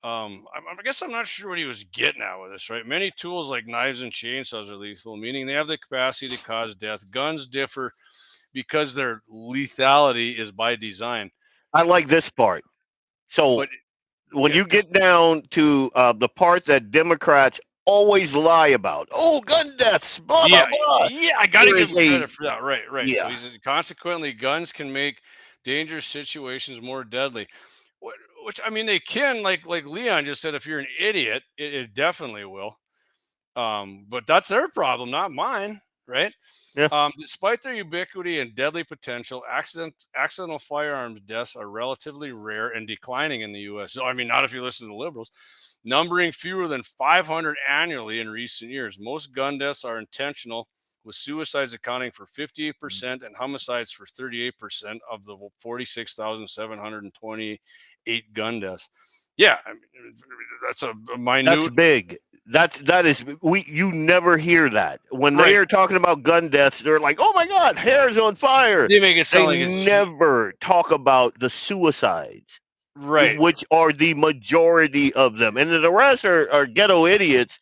I guess I'm not sure what he was getting at with this, right? Many tools like knives and chainsaws are lethal, meaning they have the capacity to cause death. Guns differ because their lethality is by design. I like this part. So when you get down to the part that Democrats always lie about, gun deaths, blah, blah, blah. Yeah, I got to give him credit for that. Right. Yeah. So consequently, guns can make dangerous situations more deadly. Which I mean, they can, like Leon just said, if you're an idiot, it definitely will. But that's their problem, not mine, right? Yeah. Despite their ubiquity and deadly potential, accidental firearms deaths are relatively rare and declining in the U.S. So, I mean, not if you listen to the liberals, numbering fewer than 500 annually in recent years. Most gun deaths are intentional, with suicides accounting for 58% and homicides for 38% of the 46,728 gun deaths. Yeah, I mean, that's a minute. That's big. That is you never hear that when they are talking about gun deaths. They're like, "Oh my God, hair's on fire." They make it sound like it's never talk about the suicides, right? Which are the majority of them, and the rest are ghetto idiots.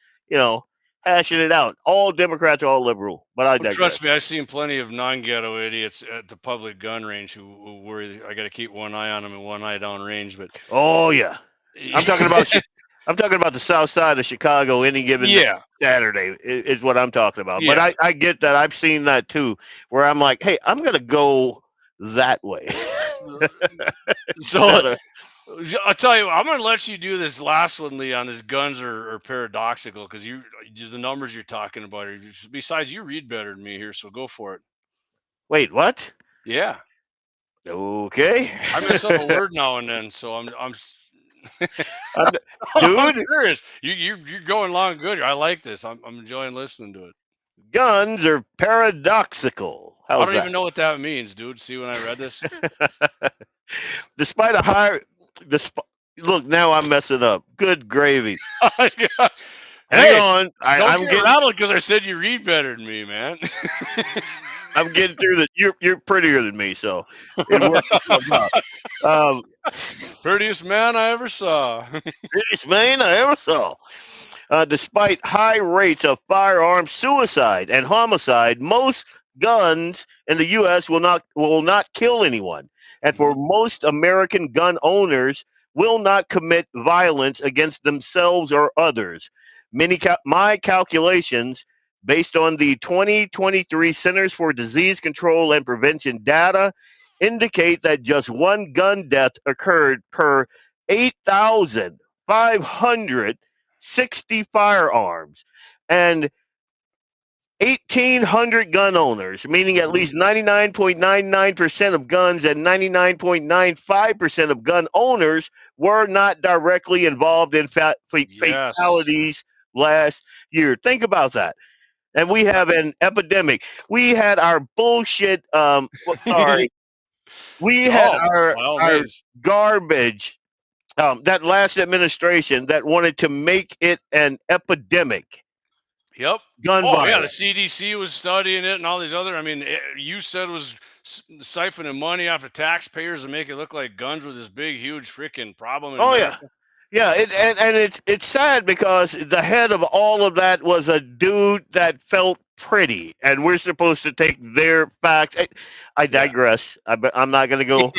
Hashing it out. All Democrats are all liberal, but I digress. Trust me, I've seen plenty of non-ghetto idiots at the public gun range who worry I got to keep one eye on them and one eye down range. But yeah, I'm talking about the south side of Chicago any given Saturday is what I'm talking about. Yeah. But I get that. I've seen that too, where I'm like, hey, I'm gonna go that way. So I'll tell you, I'm going to let you do this last one, Leon. His guns are paradoxical because the numbers you're talking about. Besides, you read better than me here, so go for it. Wait, what? Yeah. Okay. I mess up a word now and then, so I'm dude. I'm serious. You're going along good. I like this. I'm enjoying listening to it. Guns are paradoxical. I How's don't that? even know what that means, dude. See, when I read this, Despite a high, look, now I'm messing up. Good gravy. Hang hey, on, don't I'm get getting, rattled because I said you read better than me, man. I'm getting through the. You're prettier than me, so it works itself out. Prettiest man I ever saw. Prettiest man I ever saw. Despite high rates of firearm suicide and homicide, most guns in the U.S. will not kill anyone, and for most American gun owners, will not commit violence against themselves or others. My calculations, based on the 2023 Centers for Disease Control and Prevention data, indicate that just one gun death occurred per 8,560 firearms, and 1,800 gun owners, meaning at least 99.99% of guns and 99.95% of gun owners were not directly involved in Yes. fatalities last year. Think about that. And we have an epidemic. We had our bullshit. Sorry, we had by all our means. garbage. That last administration that wanted to make it an epidemic. Yep. Gun Yeah, the violence. CDC was studying it and all these other. I mean, you said was siphoning money off the taxpayers to make it look like guns was this big, huge freaking problem in America. Yeah. It's sad because the head of all of that was a dude that felt pretty, and we're supposed to take their facts. I digress. I'm not going to go.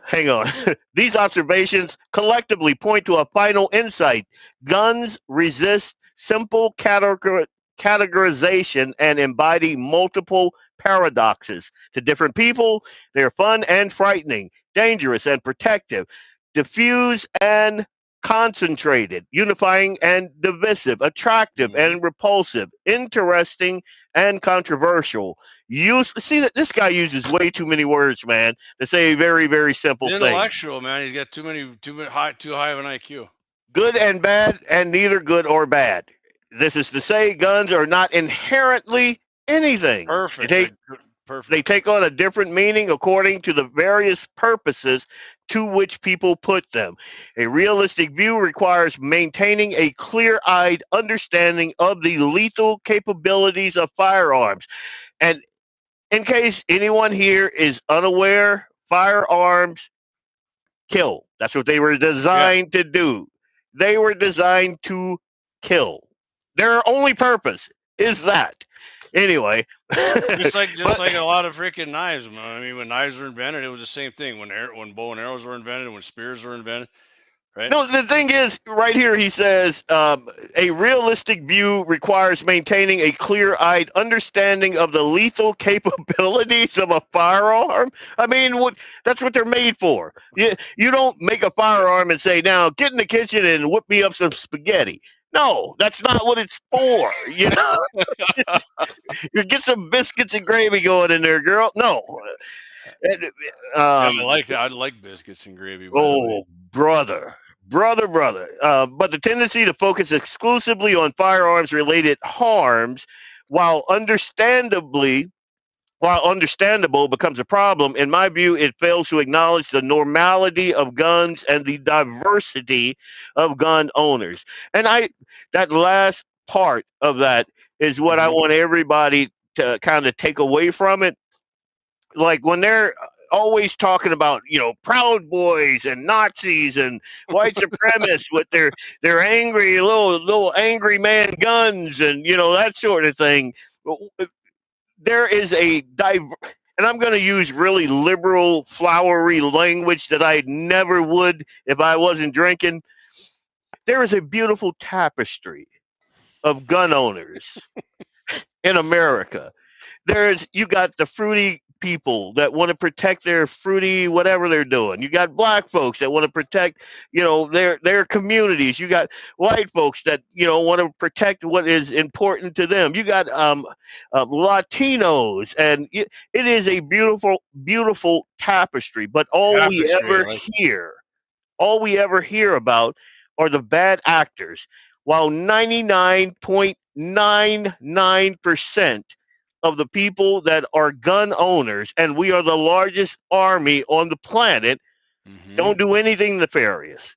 Hang on. These observations collectively point to a final insight. Guns resist simple categorization and embody multiple paradoxes. To different people, they're fun and frightening, dangerous and protective, diffuse and concentrated, unifying and divisive, attractive and repulsive, interesting and controversial. See that this guy uses way too many words, man, to say a very, very simple thing. Intellectual, man. He's got too high of an IQ. Good and bad, and neither good or bad. This is to say, guns are not inherently anything. Perfect. They take on a different meaning according to the various purposes to which people put them. A realistic view requires maintaining a clear-eyed understanding of the lethal capabilities of firearms. And in case anyone here is unaware, firearms kill. That's what they were designed to do. They were designed to kill. Their only purpose is that. Anyway, just like a lot of freaking knives. I mean, when knives were invented, it was the same thing. When bow and arrows were invented, when spears were invented, right? No, the thing is, right here he says, a realistic view requires maintaining a clear-eyed understanding of the lethal capabilities of a firearm. I mean, that's what they're made for. You don't make a firearm and say, now get in the kitchen and whip me up some spaghetti. No, that's not what it's for. You know, you get some biscuits and gravy going in there, girl. No, I like that. I like biscuits and gravy. Brother. But the tendency to focus exclusively on firearms-related harms, while understandable, becomes a problem. In my view, it fails to acknowledge the normality of guns and the diversity of gun owners. And that last part of that is what I want everybody to kind of take away from it. Like when they're always talking about, Proud Boys and Nazis and white supremacists with their angry little angry man guns and that sort of thing. There is and I'm going to use really liberal, flowery language that I never would if I wasn't drinking. There is a beautiful tapestry of gun owners in America. You got the fruity people that want to protect their fruity whatever they're doing. You got black folks that want to protect, their communities. You got white folks that want to protect what is important to them. You got Latinos, and it is a beautiful, beautiful tapestry. But all we ever hear about are the bad actors, while 99.9% 99% of the people that are gun owners, and we are the largest army on the planet, don't do anything nefarious.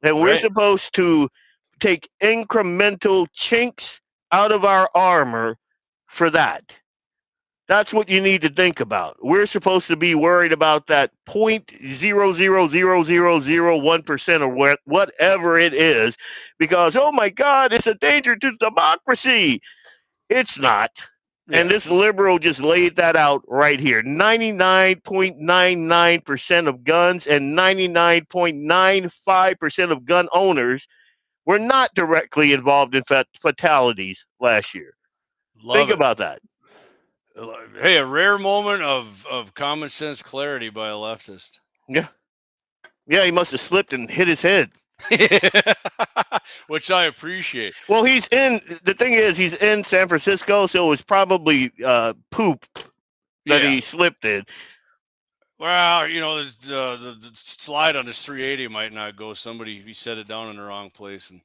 And we're supposed to take incremental chinks out of our armor for that. That's what you need to think about. We're supposed to be worried about that 0.00001% or whatever it is, because, oh my God, it's a danger to democracy. It's not. And this liberal just laid that out right here. 99.99% of guns and 99.95% of gun owners were not directly involved in fatalities last year. Think about that. Hey, a rare moment of common sense clarity by a leftist. Yeah. Yeah, he must have slipped and hit his head. Which I appreciate. Well, the thing is, he's in San Francisco, so it was probably poop that he slipped in. Well, the slide on his 380 might not go. He set it down in the wrong place. And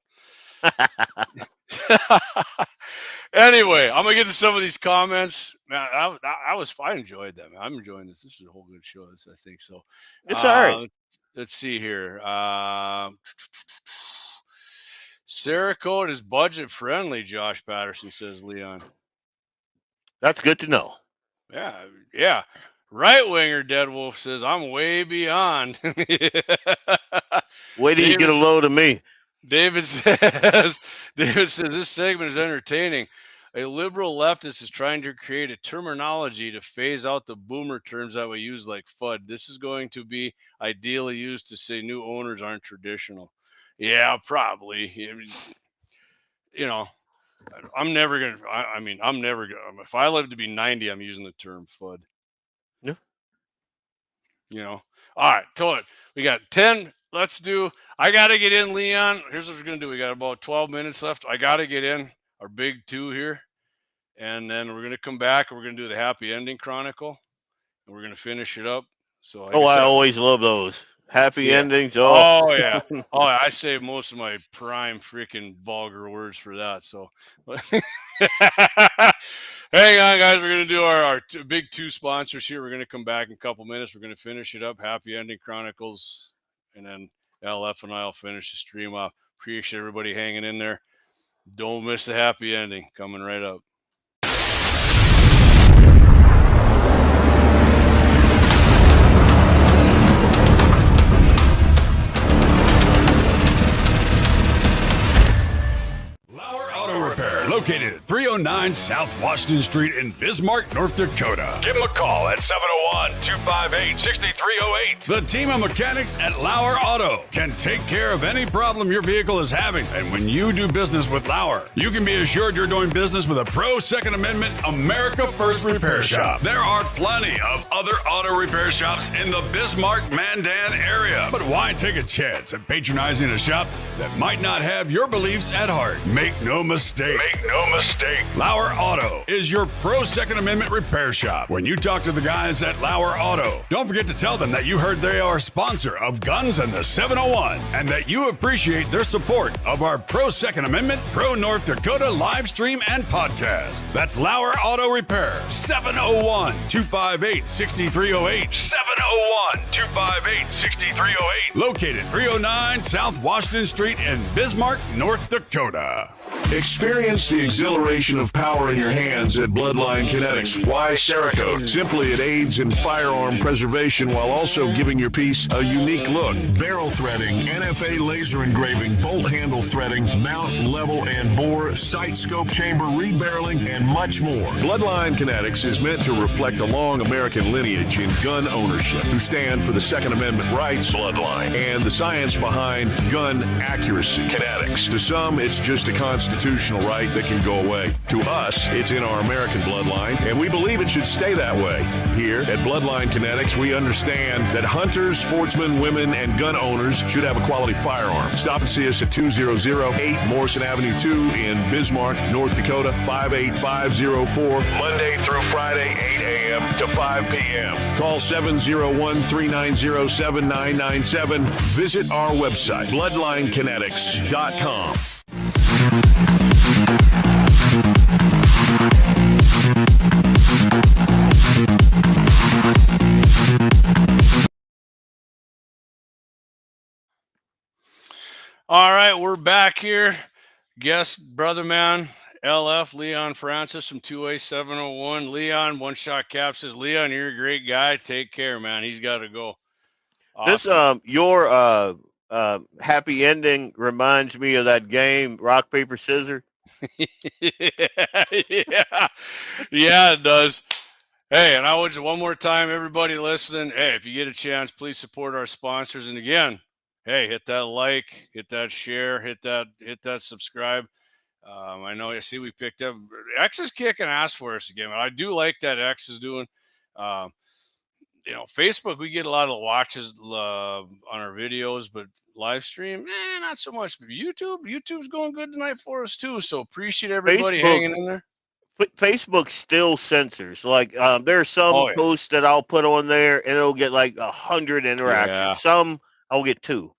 anyway, I'm gonna get to some of these comments. Man, I enjoyed them. I'm enjoying this. This is a whole good show. I think so. It's all right. Let's see here. Cerakote is budget friendly, Josh Patterson says, Leon. That's good to know. Yeah. Right winger Dead Wolf says, I'm way beyond. Wait till you get a load of me. David says this segment is entertaining. A liberal leftist is trying to create a terminology to phase out the boomer terms that we use like FUD. This is going to be ideally used to say new owners aren't traditional. Yeah, probably. I'm never going to, if I live to be 90, I'm using the term FUD. Yeah. All right, tell it. We got 10. I got to get in, Leon. Here's what we're going to do. We got about 12 minutes left. I got to get in our big two here. And then we're going to come back and we're going to do the happy ending chronicle. And we're going to finish it up. So I always love those. Happy endings. Oh, yeah. I save most of my prime freaking vulgar words for that. So hang on, guys. We're going to do our big two sponsors here. We're going to come back in a couple minutes. We're going to finish it up. Happy ending chronicles. And then LF and I will finish the stream off. Appreciate everybody hanging in there. Don't miss the happy ending coming right up. Lauer Auto Repair, located at 309 South Washington Street in Bismarck, North Dakota. Give them a call at 701-258-6308. The team of mechanics at Lauer Auto can take care of any problem your vehicle is having. And when you do business with Lauer, you can be assured you're doing business with a pro Second Amendment America First repair shop. There are plenty of other auto repair shops in the Bismarck-Mandan area. But why take a chance at patronizing a shop that might not have your beliefs at heart? Make no mistake. Lauer Auto is your pro Second Amendment repair shop. When you talk to the guys at Lauer Auto, don't forget to tell them that you heard they are a sponsor of Guns and the 701 and that you appreciate their support of our pro Second Amendment, pro North Dakota live stream and podcast. That's Lauer Auto Repair, 701-258-6308. 701-258-6308. Located 309 South Washington Street in Bismarck, North Dakota. Experience the exhilaration of power in your hands at Bloodline Kinetics. Why Cerakote? Simply, it aids in firearm preservation while also giving your piece a unique look. Barrel threading, NFA laser engraving, bolt handle threading, mount, level, and bore, sight scope chamber rebarreling, and much more. Bloodline Kinetics is meant to reflect a long American lineage in gun ownership, who stand for the Second Amendment rights, Bloodline, and the science behind gun accuracy, Kinetics. To some, it's just a constitutional right that can go away. To us, it's in our American bloodline, and we believe it should stay that way. Here at Bloodline Kinetics, we understand that hunters, sportsmen, women, and gun owners should have a quality firearm. Stop and see us at 2008 Morrison Avenue 2 in Bismarck, North Dakota, 58504, Monday through Friday, 8 a.m. to 5 p.m. Call 701-390-7997. Visit our website, bloodlinekinetics.com. All right, we're back here. Guest brother man, LF Leon Francis from 2A701. Leon, One Shot Cap says, Leon, you're a great guy. Take care, man. He's got to go. Awesome. This your happy ending reminds me of that game rock paper scissors. yeah, it does. Hey, and I would one more time, everybody listening. Hey, if you get a chance, please support our sponsors. And again, hey, hit that like, hit that share, hit that subscribe. I know. I see we picked up. X is kicking ass for us again. I do like that X is doing. Facebook, we get a lot of watches on our videos, but live stream, not so much. But YouTube's going good tonight for us too. So appreciate everybody hanging in there. Facebook still censors. Like there are some posts that I'll put on there and it'll get like 100 interactions. Yeah. Some I'll get 2.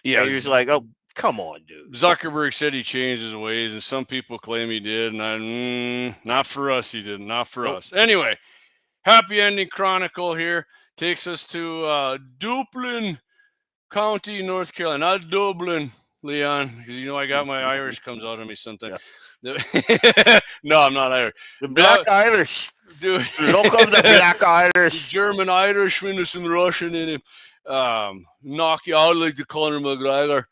Yeah, you're just like, oh, come on, dude. Zuckerberg said he changed his ways, and some people claim he did, and not for us. He did not for us. Anyway, happy ending chronicle here takes us to Duplin County, North Carolina. Not Dublin, Leon, because I got my Irish comes out of me sometimes. Yeah. No, I'm not Irish. The Black Irish. Dude. Don't come the Black Irish. The German Irishman with some Russian in him. Knock you out like the Conor McGregor.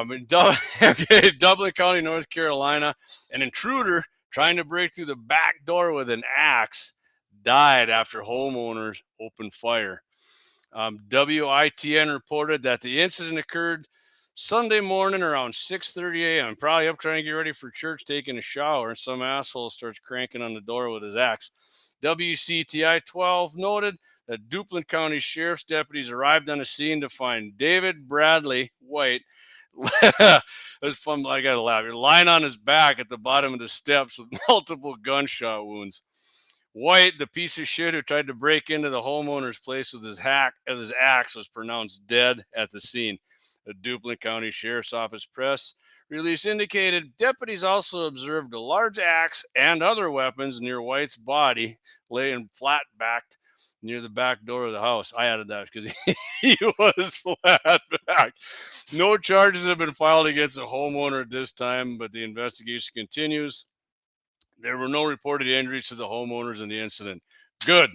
In Dublin County, North Carolina, an intruder trying to break through the back door with an axe died after homeowners opened fire. WITN reported that the incident occurred Sunday morning around 6:30 a.m. Probably up trying to get ready for church, taking a shower, and some asshole starts cranking on the door with his axe. WCTI 12 noted that Duplin County Sheriff's deputies arrived on the scene to find David Bradley White. It was fun. I got to laugh. You're lying on his back at the bottom of the steps with multiple gunshot wounds. White, the piece of shit who tried to break into the homeowner's place with his axe, was pronounced dead at the scene. The Duplin County Sheriff's Office press release indicated deputies also observed a large axe and other weapons near White's body, laying flat-backed near the back door of the house. I added that because he was flat-backed. No charges have been filed against the homeowner at this time, but the investigation continues. There were no reported injuries to the homeowners in the incident. Good.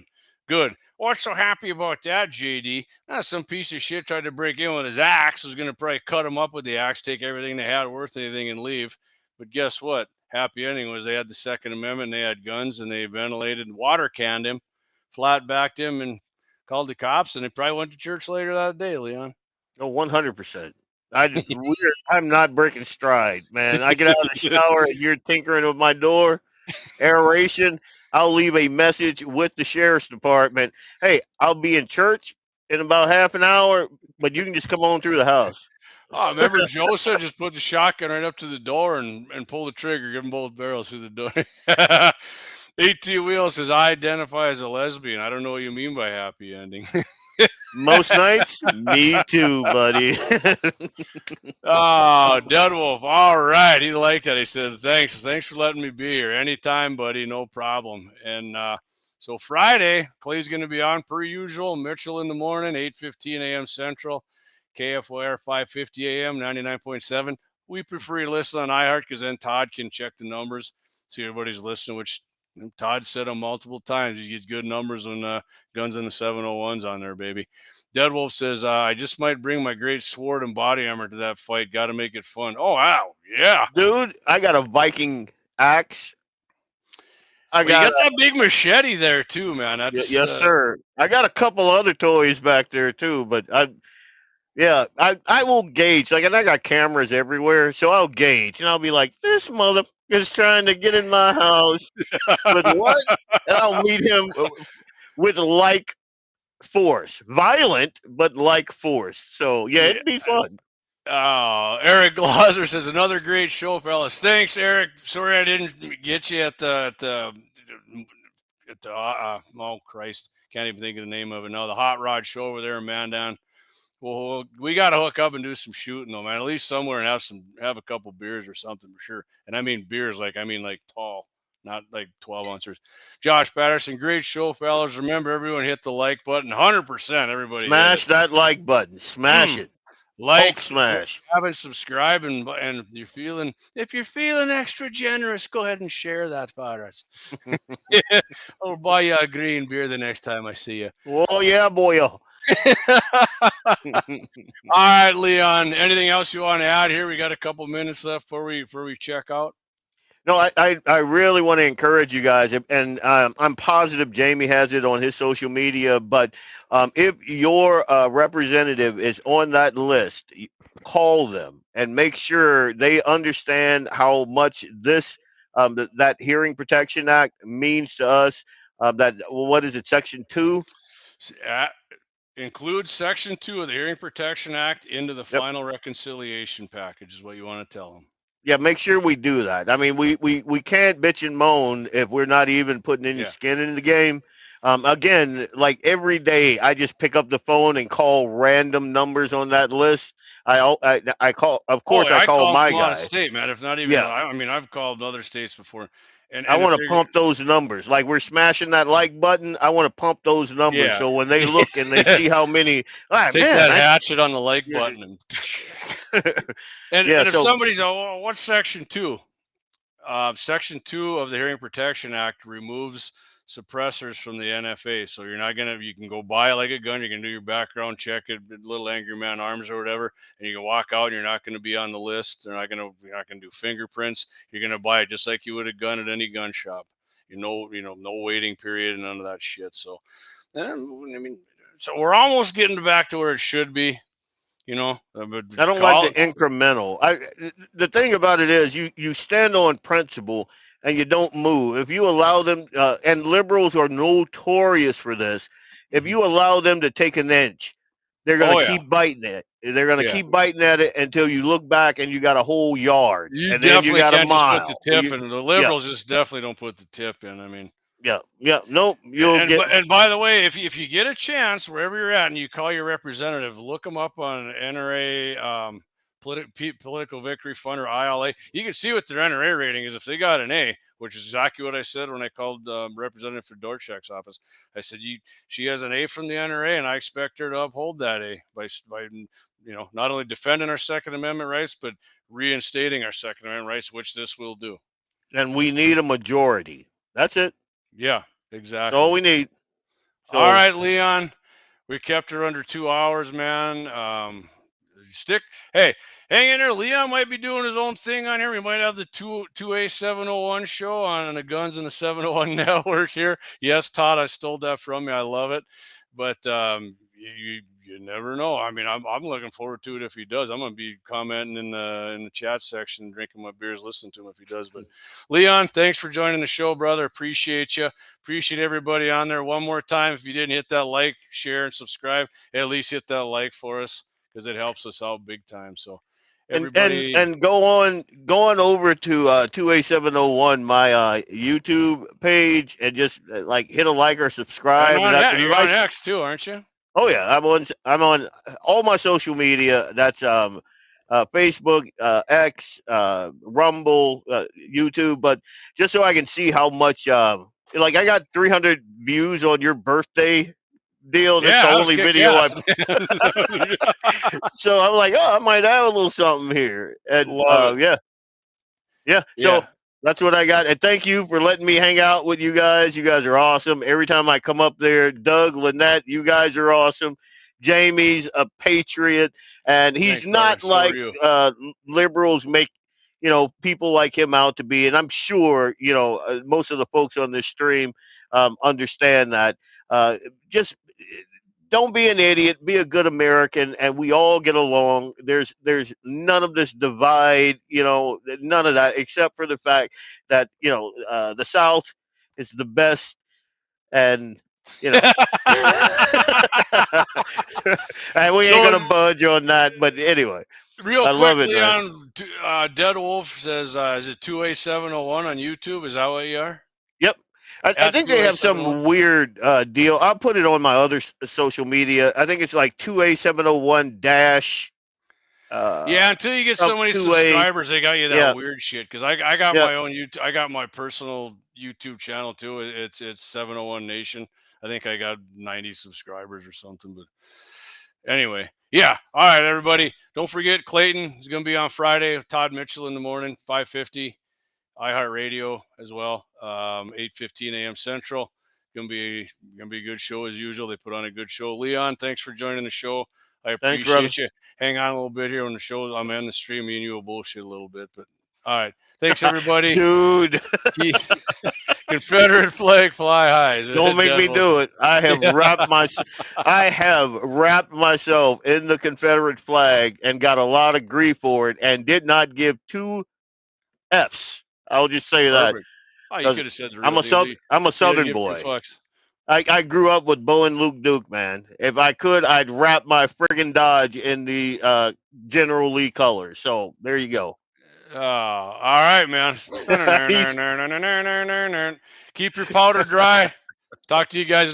What's so happy about that, JD? Some piece of shit tried to break in with his axe, was going to probably cut him up with the axe, take everything they had worth anything and leave. But guess what? Happy ending was they had the Second Amendment, they had guns, and they ventilated and water canned him, flat-backed him, and called the cops, and they probably went to church later that day, Leon. Oh, 100%. I'm not breaking stride, man. I get out of the shower and you're tinkering with my door. Aeration. I'll leave a message with the sheriff's department. Hey, I'll be in church in about half an hour, but you can just come on through the house. Oh, remember Joe said just put the shotgun right up to the door and pull the trigger, give them both barrels through the door. AT Wheel says, I identify as a lesbian. I don't know what you mean by happy ending. Most nights, me too, buddy. Oh, Dead Wolf. All right. He liked that. He said, thanks for letting me be here. Anytime, buddy. No problem. And so Friday, Clay's going to be on per usual. Mitchell in the morning, 8:15 a.m. Central. KFYR 5:50 a.m., 99.7. We prefer you listen on iHeart because then Todd can check the numbers, see everybody's listening, which Todd said them multiple times. You get good numbers when Guns in the 701's on there, baby. Dead Wolf says, I just might bring my great sword and body armor to that fight. Got to make it fun. Oh, wow. Yeah. Dude, I got a Viking axe. You got that big machete there, too, man. That's, yes, sir. I got a couple other toys back there, too, but I will gauge. Like, and I got cameras everywhere, so I'll gauge. And I'll be like, this mother is trying to get in my house with what? And I'll meet him with like force. Violent, but like force. So, yeah, it'd be fun. Oh, Eric Glauser says, another great show, fellas. Thanks, Eric. Sorry I didn't get you at the oh, Christ. Can't even think of the name of it. No, the Hot Rod show over there in Mandan. Well, we got to hook up and do some shooting, though, man. At least somewhere and have a couple beers or something for sure. And I mean beers, like tall, not like 12 ounces. Josh Patterson, great show, fellas. Remember, everyone hit the like button. 100%, everybody. Smash that like button. Smash it. Hulk smash. Haven't subscribed, and if you're feeling extra generous, go ahead and share that for us. I'll buy you a green beer the next time I see you. Oh yeah, boy. All right, Leon. Anything else you want to add here? We got a couple minutes left before we check out. No, I really want to encourage you guys, and I'm positive Jamie has it on his social media. But if your representative is on that list, call them and make sure they understand how much this that Hearing Protection Act means to us. That what is it, Section 2? Include Section 2 of the Hearing Protection Act into the final reconciliation package is what you want to tell them. Yeah, make sure we do that. I mean, we can't bitch and moan if we're not even putting any skin in the game. Again, like every day, I just pick up the phone and call random numbers on that list. I call, of course, I call my guy. State, man. If not even, I mean, I've called other states before, and I want to pump those numbers. Like we're smashing that like button. I want to pump those numbers so when they look and they see how many, take that hatchet on the like button. And if somebody's, what's Section 2? Section 2 of the Hearing Protection Act removes suppressors from the NFA. So you can go buy like a gun, you can do your background check at Little Angry Man Arms or whatever, and you can walk out and you're not going to be on the list. You're not going to do fingerprints. You're going to buy it just like you would a gun at any gun shop. No waiting period and none of that shit. So, so we're almost getting back to where it should be. I don't like the incremental. The thing about it is you stand on principle and you don't move. If you allow them, and liberals are notorious for this, if you allow them to take an inch, they're going to keep biting it. They're going to keep biting at it until you look back and you got a whole yard. You and definitely then you got can't a mile. just put the tip in. The liberals just definitely don't put the tip in. I mean. Nope. And by the way, if you get a chance wherever you're at and you call your representative, look them up on NRA, Political Victory Fund or ILA. You can see what their NRA rating is. If they got an A, which is exactly what I said when I called Representative Fedorchak's office, I said she has an A from the NRA, and I expect her to uphold that A by not only defending our Second Amendment rights, but reinstating our Second Amendment rights, which this will do. And we need a majority. That's it. Yeah, exactly. That's all we need. So, all right, Leon. We kept her under 2 hours, man. Hey, hang in there. Leon might be doing his own thing on here. We might have the 2A 701 show on the Guns and the 701 Network here. Yes, Todd, I stole that from you. I love it. But you never know. I mean, I'm looking forward to it if he does. I'm going to be commenting in the chat section, drinking my beers, listening to him if he does. But Leon, thanks for joining the show, brother. Appreciate you. Appreciate everybody on there. One more time, if you didn't hit that like, share, and subscribe, at least hit that like for us because it helps us out big time. So everybody, and go on over to 2A701, my YouTube page, and just hit a like or subscribe. You're on X too, aren't you? Oh yeah, I'm on all my social media. That's Facebook, X, Rumble, YouTube. But just so I can see how much, I got 300 views on your birthday deal. That's the only video So I'm like, I might have a little something here. And So that's what I got. And thank you for letting me hang out with you guys. You guys are awesome. Every time I come up there, Doug, Lynette, you guys are awesome. Jamie's a patriot, and he's not like liberals make, people like him out to be. And I'm sure, most of the folks on this stream understand that. Just don't be an idiot. Be a good American, and we all get along. There's none of this divide, none of that, except for the fact that the South is the best, and and we ain't gonna budge on that. But anyway, real quick, love it, Leon. Dead Wolf says, "Is it 2A701 on YouTube? Is that what you are?" Yep. I think they have some weird deal. I'll put it on my other social media. I think it's like 2A701 dash. Until you get so many subscribers, they got you that weird shit. Because I got my own YouTube. I got my personal YouTube channel too. It's 701 Nation. I think I got 90 subscribers or something. But anyway, all right, everybody. don't forget Clayton is going to be on Friday with Todd Mitchell in the morning, 5:50, iHeartRadio as well, 8:15 a.m. Central. Gonna be a good show as usual. They put on a good show. Leon, thanks for joining the show. I appreciate you. Hang on a little bit here when the show. I'm in the stream. Me and you will bullshit a little bit, but all right. Thanks everybody, dude. Confederate flag fly high. Don't make me do it. I have wrapped myself in the Confederate flag and got a lot of grief for it, and did not give 2 F's. I'll just say that. Oh, you could have said the real I'm a Southern boy. I grew up with Bo and Luke Duke, man. If I could, I'd wrap my friggin' Dodge in the General Lee colors. So there you go. Oh, all right, man. Keep your powder dry. Talk to you guys.